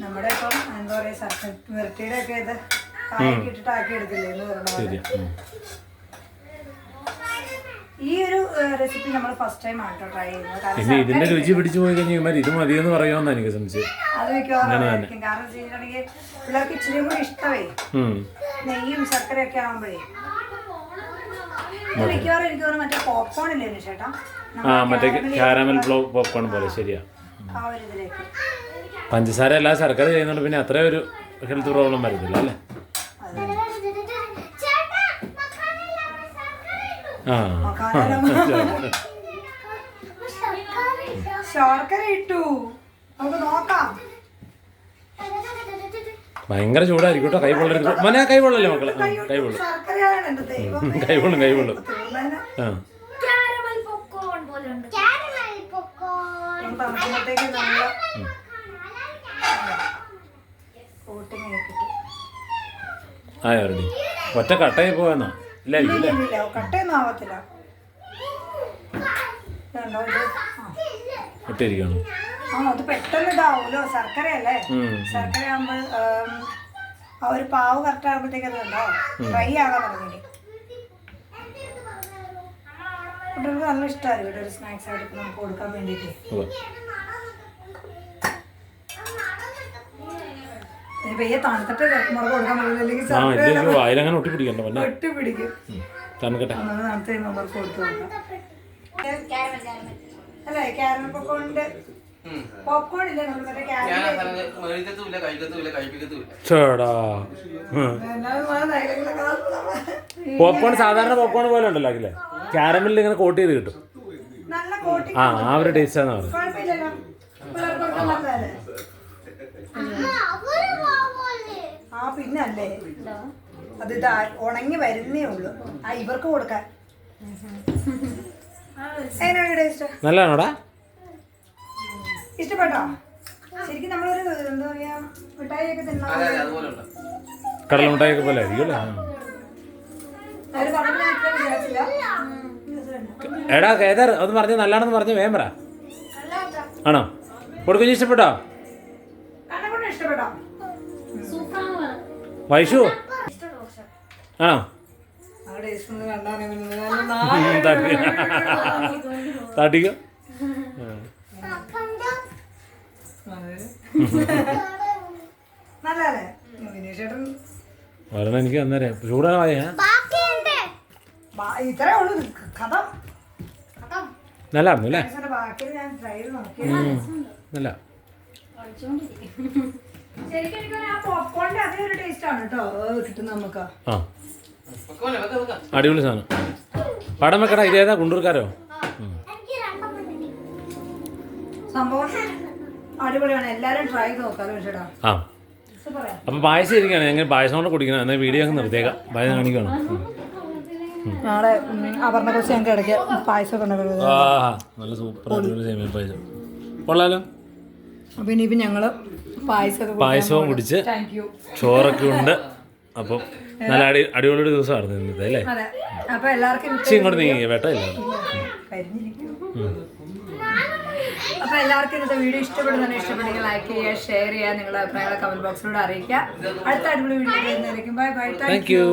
Speaker 1: നമ്മുടെ ഇപ്പം എന്താ പറയാ വെറൈറ്റിയുടെ ഒക്കെ ഇത് കായൊക്കെ ഇട്ടിട്ട് ആക്കി എടുക്കില്ലേ എന്ന് പറഞ്ഞ ഈ ഒരു റെസിപ്പി നമ്മൾ ഫസ്റ്റ് ടൈം ആണ് ട്രൈ ചെയ്യുന്നത്.
Speaker 2: പിന്നെ ഇതിന്റെ രുചി പിടിച്ചു പോയി കഴിഞ്ഞാൽ ഇത് മതിയെന്ന് പറയുമെന്ന് എനിക്ക് സംശയം.
Speaker 1: അത് മിക്കവാറും കാരണം വെച്ചിട്ടുണ്ടെങ്കിൽ പിള്ളേർക്ക് ഇച്ചിരി കൂടി ഇഷ്ടമേ നെയ്യും ശർക്കരയൊക്കെ ആകുമ്പോഴേ. മിക്കവാറും എനിക്ക് തോന്നുന്നു മറ്റേ പോപ്കോൺ ഇല്ലേ ചേട്ടാ,
Speaker 2: മറ്റേ കാരമൽ പോപ്കോൺ പോലെ. ശരിയാ.
Speaker 1: ആ ഒരു ഇതിലേക്ക്
Speaker 2: പഞ്ചസാര എല്ലാ ശർക്കര ചെയ്യുന്നുണ്ട്, പിന്നെ അത്ര ഒരു ഹെൽത്ത് പ്രോബ്ലം വരുന്നില്ല അല്ലേ?
Speaker 1: ശർക്കര ഇട്ടു. നമുക്ക് നോക്കാം.
Speaker 2: ഭയങ്കര ചൂടായിരിക്കും കേട്ടോ. കൈ പൊള്ളരുത്. മനെ കൈ പൊള്ളല്ലേ മക്കളെ? കൈ പൊള്ളും, കൈ പൊള്ളും, കൈ പൊള്ളും. റെഡി. ഒറ്റ കട്ടായി പോയെന്നാ? ഇല്ല
Speaker 1: കട്ടയൊന്നും ആവത്തില്ല.
Speaker 2: ഇട്ടിരിക്കണം.
Speaker 1: അത് പെട്ടെന്ന് ഇതാവൂലോ, ശർക്കരയല്ലേ. ശർക്കര ആകുമ്പോൾ ആ ഒരു പാവ് കറക്റ്റ് ആകുമ്പോഴത്തേക്ക് അത് ഉണ്ടോ ഫ്രൈ ആകാൻ തുടങ്ങി. കുട്ടികൾക്ക് നല്ല ഇഷ്ടമായിരിക്കും ഇവിടെ ഒരു സ്നാക്സ് ആയിട്ട് നമുക്ക് കൊടുക്കാൻ വേണ്ടിയിട്ട്. തണുത്തിട്ട് മുറക് കൊടുക്കാൻ പറ്റില്ല,
Speaker 2: വായിലങ്ങനെ ഒട്ടിപ്പിടിക്കണ്ട.
Speaker 1: ഒട്ടിപ്പിടിക്കും.
Speaker 2: തണുക്കട്ടെ.
Speaker 1: തണുത്ത് കഴിയുമ്പോൾ മുറക്ക് കൊടുത്തു നോക്കാം. അല്ലേ കാരമൽ പോപ്കോണിന്റെ പോപ്കോൺ ഇല്ലേ നമ്മൾ മറ്റേ
Speaker 2: പോപ്കോൺ സാധാരണ പോപ്കോൺ പോലെ ഉണ്ടല്ലോ അല്ലേ? കാരമലിൽ ഇങ്ങനെ കോട്ട് ചെയ്ത് കിട്ടും.
Speaker 1: നല്ല കോട്ടിങ്.
Speaker 2: ആ ഒരു ടേസ്റ്റ് ആണെന്ന് പറഞ്ഞു.
Speaker 1: പിന്നെ അല്ലേ അത് ഇതാ ഉണങ്ങി വരുന്നേ ഉള്ളൂ. ഇവർക്ക് കൊടുക്കാൻ എങ്ങനെയാണ് ടേസ്റ്റ്?
Speaker 2: നല്ലതാണോടാ?
Speaker 1: ഇഷ്ടപ്പെട്ടോ? ശരിക്കും നമ്മളൊരു എന്താ പറയാ മിഠായിയൊക്കെ തിന്നാ
Speaker 2: കടല മിഠായിയൊക്കെ പോലെ ആയിരിക്കും. എടാ കേദർ ഒന്ന് പറഞ്ഞ നല്ലതാണെന്ന് പറഞ്ഞ വേഗം പറ. ആണോ? കൊടുക്കുഞ്ഞ് ഇഷ്ടപ്പെട്ടോ? വൈഷു ആണോ? തട്ടിക്കോ. വരണം എനിക്ക് അന്നേരം ചൂടായ നല്ലായിരുന്നു അല്ലേ? നല്ല
Speaker 1: ശരിക്കും എനിക്ക് ആ പോപ്കോണിന്റെ അതേ ഒരു ടേസ്റ്റ് ആണ് കേട്ടോ കിട്ടുന്നത് നമുക്ക്.
Speaker 2: ആ അടിപൊളി സാധനം. പടം വെക്കടാ. ഇതേതാ കുണ്ടൂർക്കാരോ?
Speaker 1: സംഭവം അടിപൊളിയാണ്. എല്ലാരും ട്രൈ ചെയ്ത് നോക്കാലോ ചേട്ടാ.
Speaker 2: ആ അപ്പം പായസം ഇരിക്കുകയാണ്. എങ്ങനെ പായസം കൊണ്ട് കുടിക്കണം എന്നാൽ വീഡിയോ ഒക്കെ നിർത്തിയേക്കാം. പായസം കാണിക്കണം.
Speaker 1: നാളെ അപർണ കൊച്ചു ഞങ്ങൾക്ക് ഇടയ്ക്ക് പായസം ഒക്കെ ഉണ്ടാക്കുന്നത്.
Speaker 2: ആ നല്ല സൂപ്പർ അടിപൊളി സേമിയ പായസം കൊള്ളാലോ.
Speaker 1: അപ്പം ഇനിയിപ്പം ഞങ്ങൾ
Speaker 2: പായസവും കുടിച്ച് ചോറൊക്കെ ഉണ്ട്. അപ്പം നല്ല അടിപൊളി ദിവസമായിരുന്നു ഇന്നത്തെ അല്ലേ.
Speaker 1: അപ്പം എല്ലാവർക്കും
Speaker 2: ഇങ്ങോട്ട് നീങ്ങി വേട്ട ഇല്ല.
Speaker 1: അപ്പോൾ എല്ലാവർക്കും ഇന്നത്തെ വീഡിയോ ഇഷ്ടപ്പെടുന്നതിനെ ഇഷ്ടപ്പെട്ടെങ്കിൽ ലൈക്ക് ചെയ്യുക, ഷെയർ ചെയ്യുക, നിങ്ങളുടെ അഭിപ്രായങ്ങളെ കമന്റ് ബോക്സിലൂടെ അറിയിക്കുക. അടുത്ത അടിപൊളി വീഡിയോ വരുന്നതായിരിക്കും. Bye bye.
Speaker 2: Thank you.